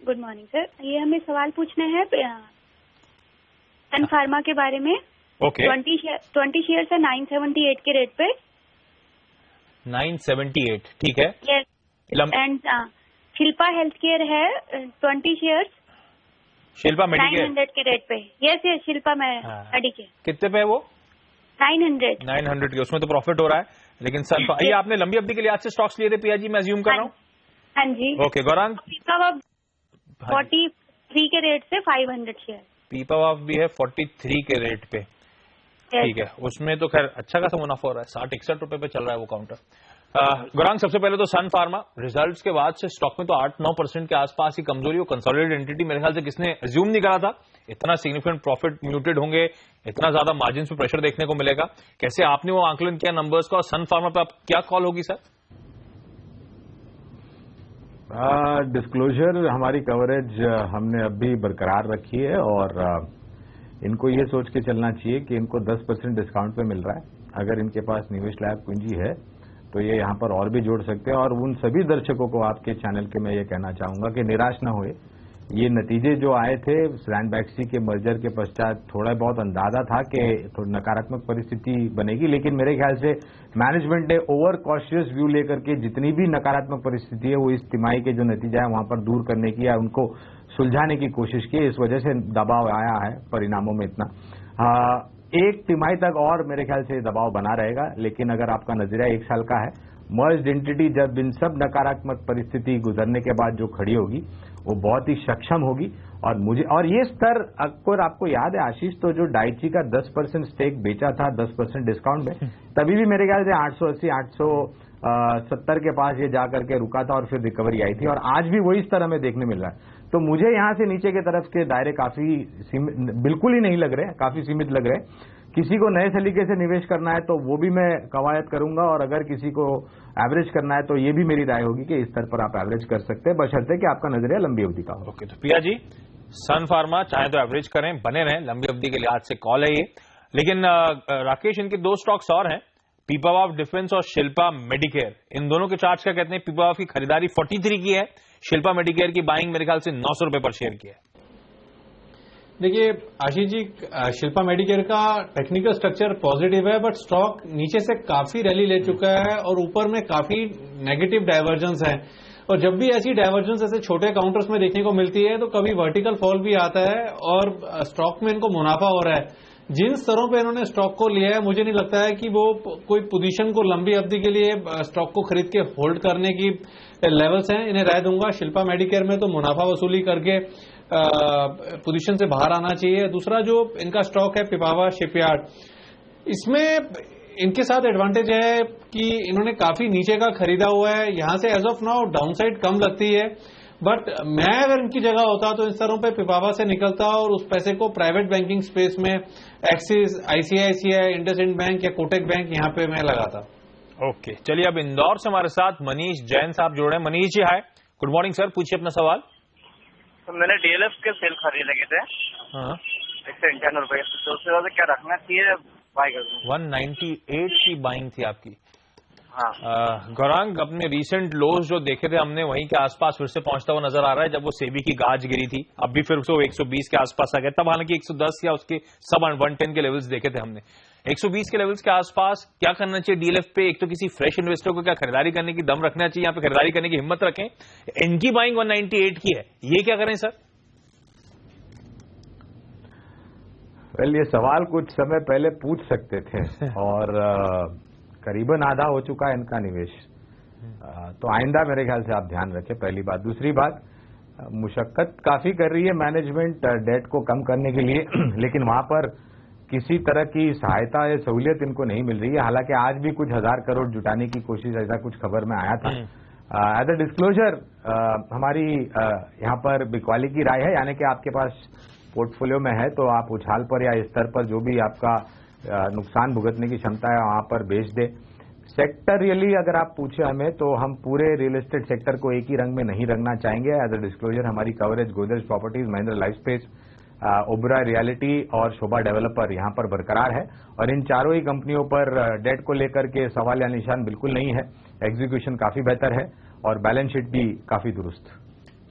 K: गुड मॉर्निंग सर, ये हमें सवाल पूछना है सन फार्मा के बारे में।
A: ओके,
K: 20 शेयर है 978 के रेट पे।
A: 978, ठीक है।
K: एंड शिल्पा हेल्थ केयर है 20 शेयर्स,
A: शिल्पा मेडिकेयर
K: 900 के रेट पे। यस यस, शिल्पा मेडिकेयर
A: कितने पे है वो?
K: 900
A: के, उसमें तो प्रॉफिट हो रहा है। लेकिन सर ये आपने लंबी अवधि के लिए आज से स्टॉक्स लिए थे पिया जी, मैं अज्यूम कर रहा हूँ।
K: हाँ जी।
A: ओके, गौरांग,
K: 43 के रेट से 500 शेयर।
A: पीपावाव भी है 43 के रेट पे, ठीक है। उसमें तो खैर अच्छा खासा मुनाफा हो रहा है, 60-61 रुपए पे चल रहा है वो काउंटर। गौरांग, सबसे पहले तो सन फार्मा रिजल्ट्स के बाद से स्टॉक में तो 8-9% के आसपास ही कमजोरी हो। कंसोलिडेटेड एंटिटी मेरे ख्याल से किसने अज्यूम नहीं करा था इतना सिग्निफिकेंट प्रॉफिट म्यूटेड होंगे, इतना ज्यादा मार्जिन पे प्रेशर देखने को मिलेगा। कैसे आपने वो आंकलन किया नंबर्स का, और सन फार्मा पे आप क्या कॉल होगी सर?
C: डिस्क्लोजर हमारी कवरेज हमने अभी बरकरार रखी है और इनको ये सोच के चलना चाहिए कि इनको 10% डिस्काउंट पे मिल रहा है। अगर इनके पास निवेश लायक पूंजी है तो ये यहाँ पर और भी जोड़ सकते हैं। और उन सभी दर्शकों को आपके चैनल के मैं ये कहना चाहूंगा कि निराश न हुए। ये नतीजे जो आए थे रैन बैक्सी के मर्जर के पश्चात, थोड़ा बहुत अंदाजा था कि थोड़ी नकारात्मक परिस्थिति बनेगी, लेकिन मेरे ख्याल से मैनेजमेंट ने ओवर कॉशियस व्यू लेकर के जितनी भी नकारात्मक परिस्थिति है वो इस तिमाही के जो नतीजा है वहां पर दूर करने की या उनको सुलझाने की कोशिश की। इस वजह से दबाव आया है परिणामों में इतना। एक तिमाही तक और मेरे ख्याल से दबाव बना रहेगा, लेकिन अगर आपका नजरिया 1 साल का है, मर्ज्ड एंटिटी जब इन सब नकारात्मक परिस्थिति गुजरने के बाद जो खड़ी होगी वो बहुत ही सक्षम होगी। और ये स्तर अगर आपको याद है आशीष, तो जो डाइची का 10% स्टेक बेचा था 10% डिस्काउंट में, तभी भी मेरे ख्याल से 880-870 के पास ये जाकर के रुका था और फिर रिकवरी आई थी, और आज भी वही स्तर हमें देखने मिल रहा है। तो मुझे यहां से नीचे की तरफ के दायरे काफी बिल्कुल ही नहीं लग रहे, काफी सीमित लग रहे हैं। किसी को नए तरीके से निवेश करना है तो वो भी मैं कवायद करूंगा, और अगर किसी को एवरेज करना है तो ये भी मेरी राय होगी कि इस स्तर पर आप एवरेज कर सकते हैं, बशर्ते कि आपका नजरिया लंबी अवधि का हो।
A: ओके, तो पिया जी, सन फार्मा चाहे तो एवरेज करें, बने रहें, लंबी अवधि के लिहाज से कॉल है ये। लेकिन राकेश, इनके दो स्टॉक्स और हैं, पीपावाव डिफेंस और शिल्पा मेडिकेयर। इन दोनों के चार्ट्स क्या कहते हैं? पीपावाव की खरीदारी 43 की है, शिल्पा मेडिकेयर की बाइंग मेरे ख्याल से 900 रुपए पर शेयर की है।
D: देखिए आशीष जी, शिल्पा मेडिकेयर का टेक्निकल स्ट्रक्चर पॉजिटिव है, बट स्टॉक नीचे से काफी रैली ले चुका है और ऊपर में काफी नेगेटिव डाइवर्जेंस है। और जब भी ऐसी डाइवर्जेंस ऐसे छोटे काउंटर्स में देखने को मिलती है तो कभी वर्टिकल फॉल भी आता है और स्टॉक में इनको मुनाफा हो रहा है। जिन स्तरों पे इन्होंने स्टॉक को लिया है, मुझे नहीं लगता है कि वो कोई पोजीशन को लंबी अवधि के लिए स्टॉक को खरीद के होल्ड करने की लेवल्स हैं। इन्हें राय दूंगा शिल्पा मेडिकेयर में तो मुनाफा वसूली करके पोजीशन से बाहर आना चाहिए। दूसरा जो इनका स्टॉक है पिपावा शिपयार्ड, इसमें इनके साथ एडवांटेज है कि इन्होंने काफी नीचे का खरीदा हुआ है, यहां से एज ऑफ नाउ डाउनसाइड कम लगती है। बट मैं अगर इनकी जगह होता तो इन स्तरों पे पिपावा से निकलता और उस पैसे को प्राइवेट बैंकिंग स्पेस में एक्सिस, आईसीआईसीआई, इंडसइंड बैंक या कोटक बैंक यहां पे मैं लगाता।
A: ओके, चलिए अब इंदौर से हमारे साथ मनीष जैन साहब जुड़ रहे हैं। Manish ji hi, good morning sir, पूछिए अपना सवाल।
L: तो मैंने डीएलएफ के सेल खरीद लगे थे 151 रुपए, तो उससे ज्यादा क्या रखना चाहिए? बाय कर दूं।
A: 198 की बाइंग थी आपकी।
L: हाँ।
A: गौरांग, अपने रीसेंट लोज जो देखे थे हमने वहीं के आसपास फिर से पहुंचता हुआ नजर आ रहा है, जब वो सेबी की गाज गिरी थी। अब भी फिर से वो 120 के आसपास आ गया, तब हालांकि 110 या उसके सब 110 के लेवल्स देखे थे हमने। 120 के लेवल्स के आसपास क्या करना चाहिए डीएलएफ पे? एक तो किसी फ्रेश इन्वेस्टर को क्या खरीदारी करने की दम रखना चाहिए, यहाँ पे खरीदारी करने की हिम्मत रखें? इनकी बाइंग 198 की है, ये क्या करें सर?
C: वेल, ये सवाल कुछ समय पहले पूछ सकते थे और करीबन आधा हो चुका है इनका निवेश, तो आइंदा मेरे ख्याल से आप ध्यान रखें, पहली बात। दूसरी बात, मुशक्कत काफी कर रही है मैनेजमेंट डेट को कम करने के लिए, लेकिन वहां पर किसी तरह की सहायता या सहूलियत इनको नहीं मिल रही है। हालांकि आज भी कुछ 1000 करोड़ जुटाने की कोशिश, ऐसा कुछ खबर में आया था। एज अ डिस्क्लोजर, हमारी यहाँ पर बिकवाली की राय है, यानी कि आपके पास पोर्टफोलियो में है तो आप उछाल पर या स्तर पर जो भी आपका नुकसान भुगतने की क्षमता है वहां पर बेच दे। सेक्टर रियली अगर आप पूछे हमें तो हम पूरे रियल एस्टेट सेक्टर को एक ही रंग में नहीं रंगना चाहेंगे। एज अ डिस्क्लोजर, हमारी coverage Godrej properties, Mahindra lifespace, Oberoi realty और शोभा डेवलपर यहां पर बरकरार है और इन चारों ही कंपनियों पर डेट को लेकर के सवाल या निशान बिल्कुल नहीं है। एग्जीक्यूशन काफी बेहतर है और बैलेंस शीट भी काफी दुरुस्त।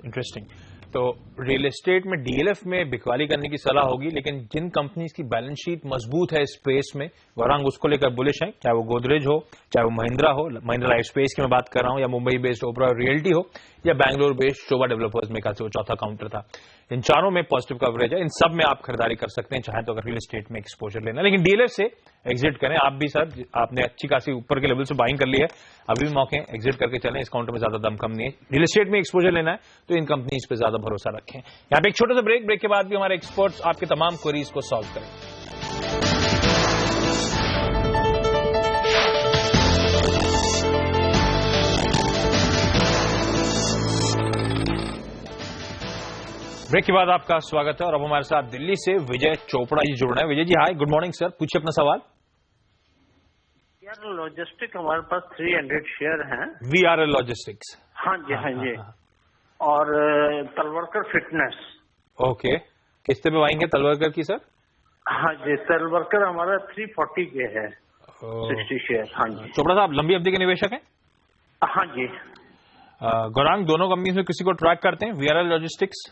A: इंटरेस्टिंग। तो रियल एस्टेट में डीएलएफ में बिकवाली करने की सलाह होगी, लेकिन जिन कंपनीज की बैलेंस शीट मजबूत है स्पेस में, गौरांग उसको लेकर बुलिश है, चाहे वो गोदरेज हो, चाहे वो महिंद्रा हो, महिंद्रा लाइफ स्पेस की मैं बात कर रहा हूं, या मुंबई बेस्ड ओबरा रियल्टी हो, या बैंगलोर बेस्ड शोभा डेवलपर्स में वो चौथा काउंटर था। इन चारों में पॉजिटिव कवरेज है, इन सब में आप खरीदारी कर सकते हैं चाहे तो अगर रियल एस्टेट में एक्सपोजर लेना, लेकिन डीएलएफ से एग्जिट करें। आप भी सर, आपने अच्छी खासी ऊपर के लेवल से बाइंग कर ली है, अभी भी मौके एग्जिट करके चलें, इस काउंटर में ज्यादा दम कम नहीं है। रियल एस्टेट में एक्सपोजर लेना है तो इन कंपनीज पे ज्यादा भरोसा रखें। यहाँ पे एक छोटा सा ब्रेक के बाद भी हमारे एक्सपर्ट्स आपके तमाम क्वेरीज को सॉल्व करें। ब्रेक के बाद आपका स्वागत है और अब हमारे साथ दिल्ली से विजय चोपड़ा जी जुड़ रहे हैं। Vijay ji hi, good morning sir, पूछिए अपना सवाल।
M: यार लॉजिस्टिक हमारे पास 300 शेयर हैं।
A: VRL logistics.
M: हाँ जी, हाँ जी। और तलवरकर फिटनेस।
A: ओके, किस्ते पे आएंगे तलवरकर की सर?
M: हाँ जी, तलवरकर हमारा 340 के है, 60 शेयर। हाँ जी।
A: चोपड़ा साहब लंबी अवधि के निवेशक हैं?
M: हाँ जी।
A: गौरांग, दोनों कंपनी में किसी को ट्रैक करते हैं? VRL लॉजिस्टिक्स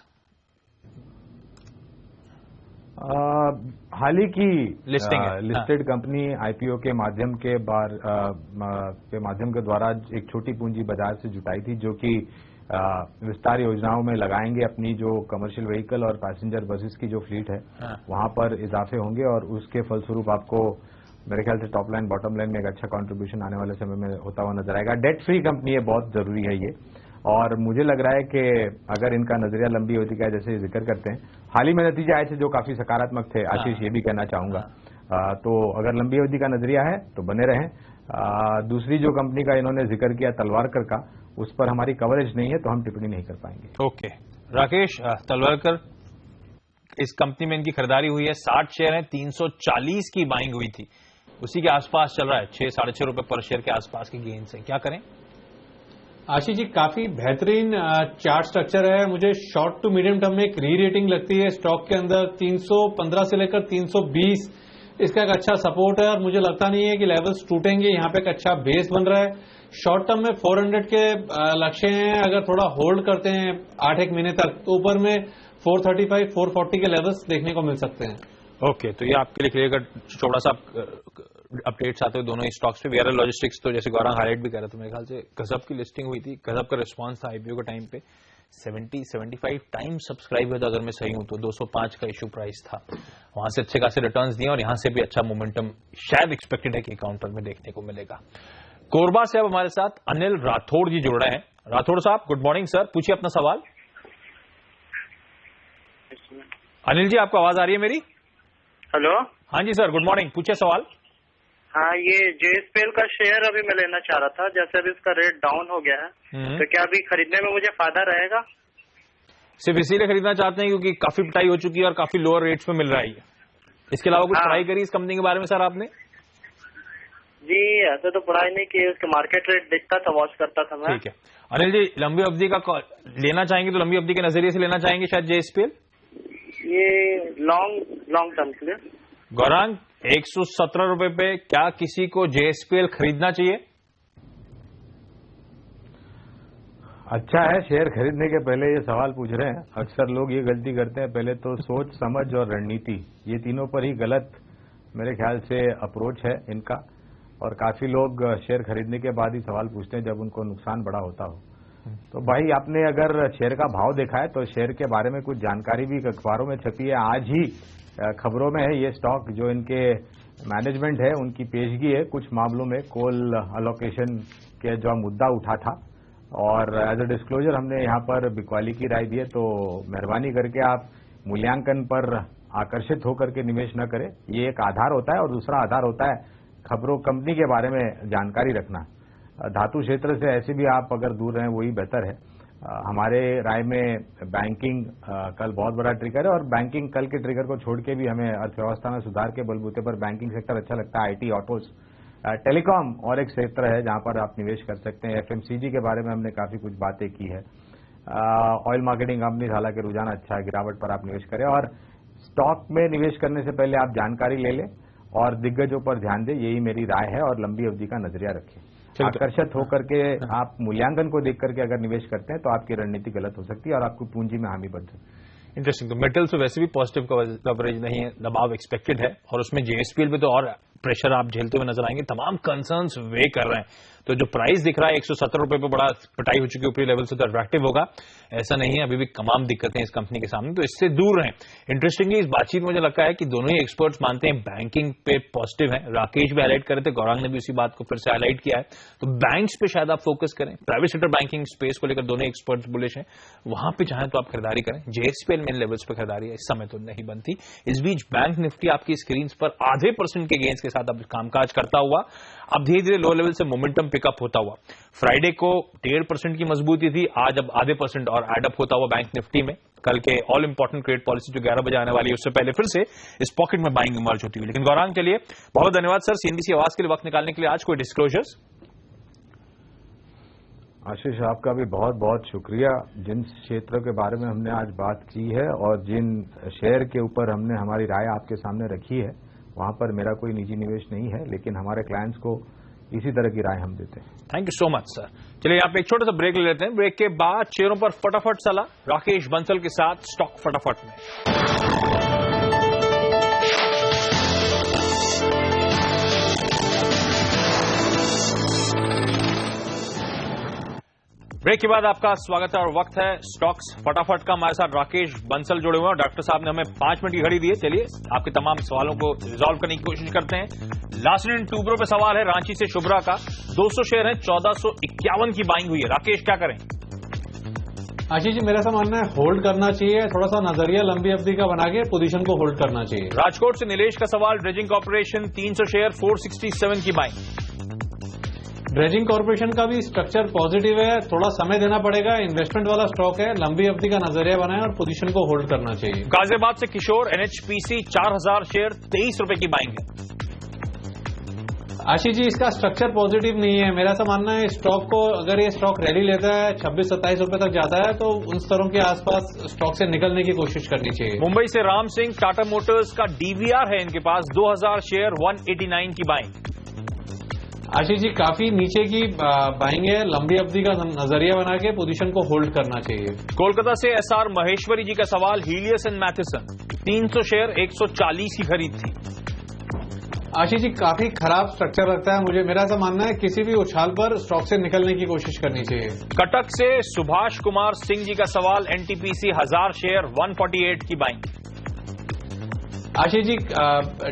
C: हाल ही की
A: लिस्टेड
C: कंपनी आईपीओ के माध्यम के माध्यम के द्वारा एक छोटी पूंजी बाजार से जुटाई थी, जो कि विस्तार योजनाओं में लगाएंगे। अपनी जो कमर्शियल व्हीकल और पैसेंजर बसेस की जो फ्लीट है वहां पर इजाफे होंगे और उसके फलस्वरूप आपको मेरे ख्याल से टॉप लाइन बॉटम लाइन में एक अच्छा कंट्रीब्यूशन आने वाले समय में होता हुआ नजर आएगा। डेट फ्री कंपनी है, बहुत जरूरी है ये, और मुझे लग रहा है कि अगर इनका नजरिया लंबी अवधि का जैसे जिक्र करते हैं, हाल ही में नतीजे आए थे जो काफी सकारात्मक थे, आशीष ये भी कहना चाहूंगा, तो अगर लंबी अवधि का नजरिया है तो बने रहें। दूसरी जो कंपनी का इन्होंने जिक्र किया तलवारकर का, उस पर हमारी कवरेज नहीं है तो हम टिप्पणी नहीं कर पाएंगे।
A: ओके राकेश, तलवारकर इस कंपनी में इनकी खरीदारी हुई है, 60 शेयर है, 340 की बाइंग हुई थी, उसी के आसपास चल रहा है, 6 साढ़े 6 रुपए पर शेयर के आसपास की गेन से, क्या करें?
D: आशीष जी, काफी बेहतरीन चार्ट स्ट्रक्चर है। मुझे शॉर्ट टू मीडियम टर्म में एक री रेटिंग लगती है स्टॉक के अंदर। 315 से लेकर 320 इसका एक अच्छा सपोर्ट है और मुझे लगता नहीं है कि लेवल्स टूटेंगे। यहाँ पे एक अच्छा बेस बन रहा है। शॉर्ट टर्म में 400 के लक्ष्य हैं, अगर थोड़ा होल्ड करते हैं 8-1 महीने तक तो ऊपर में 435, 440 के लेवल्स देखने को मिल सकते हैं।
A: ओके, तो ये आपके लिए क्लियर कट छोटा सा अपडेट्स आते हुए दोनों ही स्टॉक्स पे। वीआरएल लॉजिस्टिक्स तो जैसे गौरांग हाईलाइट भी कर रहा था, मेरे ख्याल से गजब की लिस्टिंग हुई थी, गजब का रिस्पांस था आईपीओ के टाइम पे। 70-75 टाइम सब्सक्राइब हुआ था अगर मैं सही हूं तो। 205 का इशू प्राइस था, वहां से अच्छे खासे रिटर्न्स दिए और यहां से भी अच्छा मोमेंटम शायद एक्सपेक्टेड है कि काउंटर में देखने को मिलेगा। कोरबा से अब हमारे साथ अनिल राठौड़ जी जुड़ रहे हैं। राठौड़ साहब, गुड मॉर्निंग सर, पूछिए अपना सवाल। अनिल जी, आपको आवाज आ रही है मेरी?
L: हेलो,
A: हाँ जी सर, गुड मॉर्निंग, पूछिए सवाल।
L: हाँ, ये जेएसपीएल का शेयर अभी मैं लेना चाह रहा था, जैसे अभी इसका रेट डाउन हो गया है तो क्या अभी खरीदने में मुझे फायदा रहेगा?
A: सिर्फ इसीलिए खरीदना चाहते हैं क्योंकि काफी पिटाई हो चुकी है और काफी लोअर रेट्स में मिल रहा है? इसके अलावा कुछ पढ़ाई करी इस कंपनी के बारे में सर आपने?
L: जी, ऐसे तो पढ़ाई नहीं की, उसके मार्केट रेट देखता था, वॉच करता था मैं।
A: ठीक है अनिल जी, लंबी अवधि का लेना चाहेंगे तो लंबी अवधि के नजरिए से लेना चाहेंगे शायद जेएसपीएल?
L: ये लॉन्ग टर्म के लिए।
A: गौरांग, 117 रुपए पे क्या किसी को जेएसपीएल खरीदना चाहिए?
C: अच्छा है, शेयर खरीदने के पहले ये सवाल पूछ रहे हैं। अक्सर लोग ये गलती करते हैं, पहले तो सोच समझ और रणनीति, ये तीनों पर ही गलत मेरे ख्याल से अप्रोच है इनका। और काफी लोग शेयर खरीदने के बाद ही सवाल पूछते हैं जब उनको नुकसान बड़ा होता हो। तो भाई, आपने अगर शेयर का भाव देखा है तो शेयर के बारे में कुछ जानकारी भी अखबारों में छपी है। आज ही खबरों में है ये स्टॉक, जो इनके मैनेजमेंट है उनकी पेशगी है कुछ मामलों में कोल अलोकेशन के जो मुद्दा उठा था। और एज अ डिस्क्लोजर हमने यहाँ पर बिकवाली की राय दी है, तो मेहरबानी करके आप मूल्यांकन पर आकर्षित होकर के निवेश न करें। ये एक आधार होता है और दूसरा आधार होता है खबरों कंपनी के बारे में जानकारी रखना। धातु क्षेत्र से ऐसे भी आप अगर दूर रहें वही बेहतर है। हमारे राय में बैंकिंग कल बहुत बड़ा ट्रिगर है और बैंकिंग कल के ट्रिगर को छोड़ के भी हमें अर्थव्यवस्था में सुधार के बलबूते पर बैंकिंग सेक्टर अच्छा लगता है। आईटी, ऑटोज, टेलीकॉम और एक क्षेत्र है जहां पर आप निवेश कर सकते हैं। एफएमसीजी के बारे में हमने काफी कुछ बातें की है। ऑयल मार्केटिंग कंपनी, हालांकि रुझान अच्छा है, गिरावट पर आप निवेश करें। और स्टॉक में निवेश करने से पहले आप जानकारी ले लें और दिग्गजों पर ध्यान दें, यही मेरी राय है। और लंबी अवधि का नजरिया रखें। आकर्षित होकर के आप मूल्यांकन को देख करके अगर निवेश करते हैं तो आपकी रणनीति गलत हो सकती है और आपको पूंजी में हानि बढ़ सकती है।
A: इंटरेस्टिंग। तो मेटल्स में वैसे भी पॉजिटिव कवरेज नहीं है, दबाव एक्सपेक्टेड है और उसमें जेएसपीएल पे तो और प्रेशर आप झेलते हुए नजर आएंगे। तमाम कंसर्न्स वे कर रहे हैं, तो जो प्राइस दिख रहा है 117 रुपए पे बड़ा पिटाई हो चुकी है ऊपरी लेवल से, तो अट्रैक्टिव होगा ऐसा नहीं है। अभी भी तमाम दिक्कतें इस कंपनी के सामने, तो इससे दूर रहें। इंटरेस्टिंगली इस बातचीत में मुझे लगता है कि दोनों ही एक्सपर्ट्स मानते हैं बैंकिंग पे पॉजिटिव है। राकेश भी हाईलाइट कर रहे थे, गौरांग ने भी उसी बात को फिर से हाईलाइट किया है। तो बैंक्स पे शायद आप फोकस करें, प्राइवेट सेक्टर बैंकिंग स्पेस को लेकर दोनों एक्सपर्ट्स बुलिश हैं, वहां पे चाहें तो आप खरीदारी करें। जेएसपीएल में इन लेवल्स पे खरीदारी इस समय तो नहीं बनती। इस बीच बैंक निफ्टी आपकी स्क्रीन पर 0.5% के गेंस के साथ अब कामकाज करता हुआ अब धीरे धीरे लो लेवल से मोमेंटम पिकअप होता हुआ, फ्राइडे को 1.5% की मजबूती थी, आज अब 0.5% और एडअप होता हुआ बैंक निफ्टी में। कल के ऑल इंपॉर्टेंट क्रेडिट पॉलिसी जो 11 बजे आने वाली है उससे पहले फिर से इस पॉकेट में बाइंग इमर्ज होती हुई। लेकिन गौरांग के लिए बहुत धन्यवाद सर, सीएनबीसी आवाज के लिए वक्त निकालने के लिए। आज कोई डिस्क्लोजर्स?
C: आशीष, आपका भी बहुत बहुत शुक्रिया। जिन क्षेत्रों के बारे में हमने आज बात की है और जिन शेयर के ऊपर हमने हमारी राय आपके सामने रखी है, वहां पर मेरा कोई निजी निवेश नहीं है, लेकिन हमारे क्लाइंट्स को इसी तरह की राय हम देते हैं।
A: Thank you so much sir. चलिए यहाँ पे एक छोटा सा ब्रेक ले लेते हैं। ब्रेक के बाद शेयरों पर फटाफट सलाह राकेश बंसल के साथ स्टॉक फटाफट में। ब्रेक के बाद आपका स्वागत है और वक्त है स्टॉक्स फटाफट का। हमारे साथ राकेश बंसल जुड़े हुए हैं। डॉक्टर साहब ने हमें 5 मिनट की घड़ी दी है। चलिए आपके तमाम सवालों को रिजॉल्व करने की कोशिश करते हैं। लास्ट इन टूब्रो पे सवाल है रांची से शुभ्रा का। 200 शेयर है, 1451 की बाइंग हुई है। राकेश क्या करें?
D: आशीष जी, मेरा सा मानना है होल्ड करना चाहिए, थोड़ा सा नजरिया लंबी अवधि का बना के पोजीशन को होल्ड करना चाहिए।
A: राजकोट से नीलेश का सवाल, ड्रेजिंग कॉर्पोरेशन 300 शेयर, 467 की बाइंग।
D: ड्रेजिंग कॉर्पोरेशन का भी स्ट्रक्चर पॉजिटिव है, थोड़ा समय देना पड़ेगा, इन्वेस्टमेंट वाला स्टॉक है, लंबी अवधि का नजरिया बनाए और पोजीशन को होल्ड करना चाहिए।
A: गाजियाबाद से किशोर, एनएचपीसी 4000 शेयर, 23 रुपए की बाइंग है।
D: आशीष जी, इसका स्ट्रक्चर पॉजिटिव नहीं है। मेरा ऐसा मानना है स्टॉक को, अगर ये स्टॉक रैली लेता है 26-27 रुपए तक जाता है तो उन स्तरों के आसपास स्टॉक से निकलने की कोशिश करनी चाहिए।
A: मुंबई से राम सिंह, टाटा मोटर्स का डीवीआर है इनके पास 2000 शेयर, 189 की बाइंग।
D: आशीष जी, काफी नीचे की बाइंग है, लंबी अवधि का नजरिया बना के पोजीशन को होल्ड करना चाहिए।
A: कोलकाता से एसआर महेश्वरी जी का सवाल, हीलियस एंड मैथिसन 300 शेयर, 140 की खरीद थी।
D: आशीष जी, काफी खराब स्ट्रक्चर लगता है मुझे। मेरा ऐसा मानना है किसी भी उछाल पर स्टॉक से निकलने की कोशिश करनी चाहिए।
A: कटक से सुभाष कुमार सिंह जी का सवाल, एनटीपीसी 1000 शेयर, 148 की buying.
D: Ashish ji,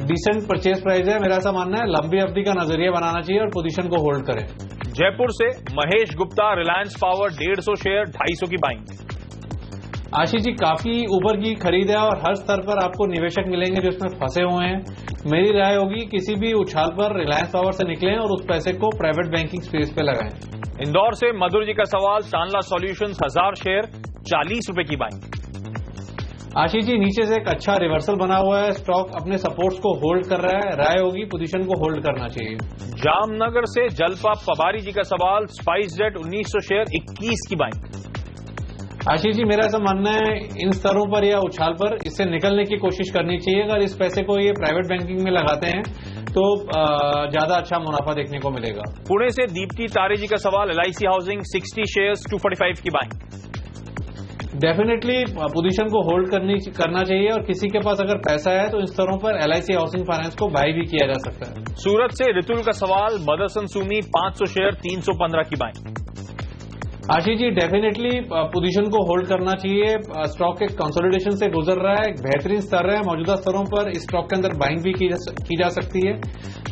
D: decent purchase price है। मेरा ऐसा मानना है लंबी अवधि का नजरिया बनाना चाहिए और पोजीशन को होल्ड करें।
A: जयपुर से महेश गुप्ता, रिलायंस पावर 150 शेयर, 250 की बाइंग।
D: आशीष जी, काफी ऊपर की खरीद है और हर स्तर पर आपको निवेशक मिलेंगे जो इसमें फंसे हुए हैं। मेरी राय होगी किसी भी उछाल पर रिलायंस पावर से निकलें और उस पैसे को प्राइवेट बैंकिंग स्पेस पे लगाएं।
A: इंदौर से मधुर जी का सवाल, तानला सॉल्यूशंस 1000 शेयर, 40 रुपए की बाइंग।
D: आशीष जी, नीचे से एक अच्छा रिवर्सल बना हुआ है, स्टॉक अपने सपोर्ट्स को होल्ड कर रहा है। राय होगी पोजीशन को होल्ड करना चाहिए।
A: जामनगर से जलपा पवारी जी का सवाल, स्पाइस जेट 1900 शेयर, 21 की बाइंग।
D: आशीष जी, मेरा ऐसा मानना है इन स्तरों पर या उछाल पर इससे निकलने की कोशिश करनी चाहिए। अगर इस पैसे को ये प्राइवेट बैंकिंग में लगाते हैं तो ज्यादा अच्छा मुनाफा देखने को मिलेगा।
A: पुणे से दीप्ति तारे जी का सवाल, एलआईसी हाउसिंग 60 शेयर्स, 245 की बाइंग।
D: डेफिनेटली पोजीशन को होल्ड करना चाहिए और किसी के पास अगर पैसा है तो इन स्तरों पर एलआईसी हाउसिंग फाइनेंस को बाय भी किया जा सकता है।
A: सूरत से रितुल का सवाल, मदरसन सुमी 500 शेयर, 315 की buying.
D: Ashish ji, definitely position को होल्ड करना चाहिए। स्टॉक एक कंसोलिडेशन से गुजर रहा है, एक बेहतरीन स्तर है। मौजूदा स्तरों पर इस स्टॉक के अंदर बाइंग भी की जा सकती है।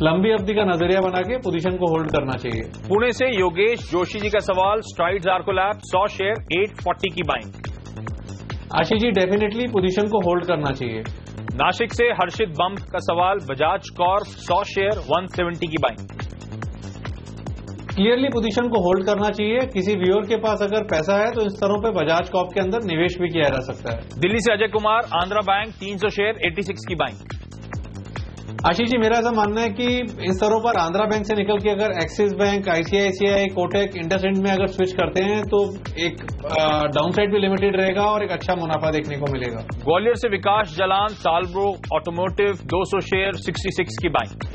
D: लंबी अवधि का नजरिया बना के पोजीशन को होल्ड करना चाहिए।
A: पुणे से योगेश जोशी जी का सवाल, स्ट्राइड्स आर्को लैब 100 शेयर, 840 की buying.
D: Ashish ji, definitely position को होल्ड करना चाहिए।
A: नासिक से हर्षित बम का सवाल, बजाज कॉर्प 100 शेयर, 170 की बाइंग।
D: क्लियरली पोजीशन को होल्ड करना चाहिए। किसी व्यूअर के पास अगर पैसा है तो इन स्तरों पे बजाज कॉर्प के अंदर निवेश भी किया जा सकता है।
A: दिल्ली से अजय कुमार, आंध्रा बैंक 300 शेयर, 86 की बाइंग।
D: आशीष जी, मेरा ऐसा मानना है कि इन स्तरों पर आंध्रा बैंक से निकल के अगर axis bank, ICICI, Kotak, IndusInd में अगर स्विच करते हैं तो एक डाउनसाइड भी लिमिटेड रहेगा और एक अच्छा मुनाफा देखने को मिलेगा।
A: ग्वालियर से विकास जलान, साल्ब्रो ऑटोमोटिव 200 शेयर, 66 की बाइंग।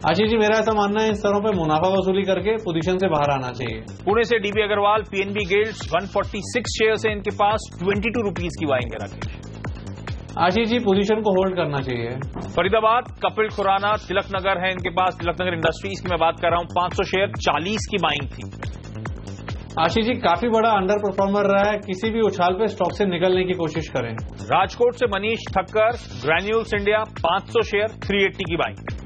D: आशीष जी, मेरा ऐसा मानना है इन स्तरों पर मुनाफा वसूली करके पोजीशन से बाहर आना चाहिए।
A: पुणे से डीबी अग्रवाल, पीएनबी गिल्ड्स 146 शेयर से इनके पास 22 रुपीज की बाइंग है। राकेश
D: आशीष जी, पोजीशन को होल्ड करना चाहिए।
A: फरीदाबाद कपिल खुराना, तिलक नगर है इनके पास, तिलक नगर इंडस्ट्रीज की मैं बात कर रहा हूं, 500 शेयर, 40 की बाइंग थी।
D: आशीष जी, काफी बड़ा अंडर परफॉर्मर रहा है, किसी भी उछाल पे स्टॉक से निकलने की कोशिश करें।
A: राजकोट से Manish Thakkar, granules India 500 share, 380 की बाइंग।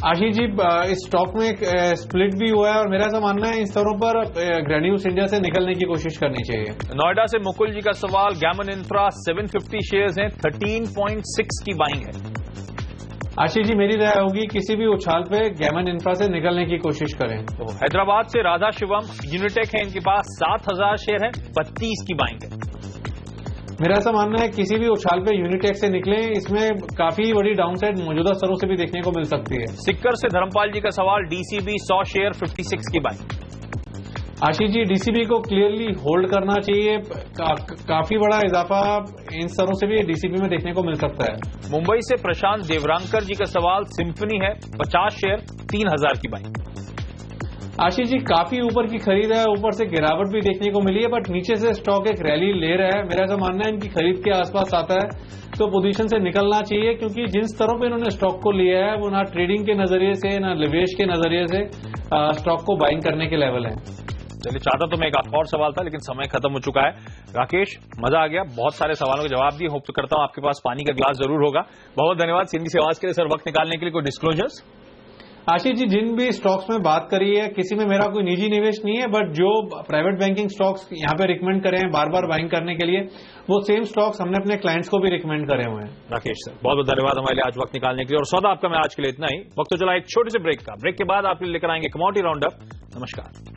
D: आशीष जी, इस स्टॉक में एक स्प्लिट भी हुआ है और मेरा ऐसा मानना है इन स्तरों पर ग्रैन्यूल्स इंडिया से निकलने की कोशिश करनी चाहिए।
A: नोएडा से मुकुल जी का सवाल, गैमन इंफ्रा 750 शेयर्स हैं, 13.6 की बाइंग है।
D: आशीष जी, मेरी राय होगी किसी भी उछाल पे गैमन इंफ्रा से निकलने की कोशिश करें।
A: तो हैदराबाद से राधा शिवम, यूनिटेक है इनके पास, 7000 शेयर है, 32 की बाइंग है।
D: मेरा ऐसा मानना है किसी भी उछाल पे यूनिटेक से निकलें, इसमें काफी बड़ी डाउनसाइड मौजूदा स्तरों से भी देखने को मिल सकती है।
A: सिक्कर से धर्मपाल जी का सवाल, डीसीबी 100 शेयर, 56 की बाइंग।
D: आशीष जी, डीसीबी को क्लियरली होल्ड करना चाहिए। काफी बड़ा इजाफा इन स्तरों से भी डीसीबी में देखने को मिल सकता है।
A: मुंबई से प्रशांत देवरांकर जी का सवाल, सिंफनी है 50 शेयर, 3000 की बाइंग।
D: आशीष जी, काफी ऊपर की खरीद है, ऊपर से गिरावट भी देखने को मिली है, बट नीचे से स्टॉक एक रैली ले रहा है। मेरा ऐसा मानना है इनकी खरीद के आसपास आता है तो पोजीशन से निकलना चाहिए, क्योंकि जिन स्तरों पे इन्होंने स्टॉक को लिया है वो ना ट्रेडिंग के नजरिए से ना निवेश के नजरिए से स्टॉक को बाइंग करने के लेवल है।
A: चलिए, चाहता तो मैं एक और सवाल था लेकिन समय खत्म हो चुका है। राकेश, मजा आ गया, बहुत सारे सवालों के जवाब दिए। होप तो करता हूं आपके पास पानी का ग्लास जरूर होगा। बहुत धन्यवाद सीएनबी से आवाज के लिए सर, वक्त निकालने के लिए। कोई डिस्क्लोजर्स?
D: आशीष जी, जिन भी स्टॉक्स में बात करी है किसी में मेरा कोई निजी निवेश नहीं है, बट जो प्राइवेट बैंकिंग स्टॉक्स यहाँ पे रिकमेंड करे हैं बार बार बाइंग करने के लिए, वो सेम स्टॉक्स हमने अपने क्लाइंट्स को भी रिकमेंड करे हुए हैं।
A: राकेश सर, बहुत बहुत धन्यवाद हमारे लिए आज वक्त निकालने के लिए। और सौदा आपका मैं आज के लिए इतना ही। वक्त तो चला एक छोटे से ब्रेक का। ब्रेक के बाद आपके लिए लेकर आएंगे कमोडिटी राउंड अप। नमस्कार।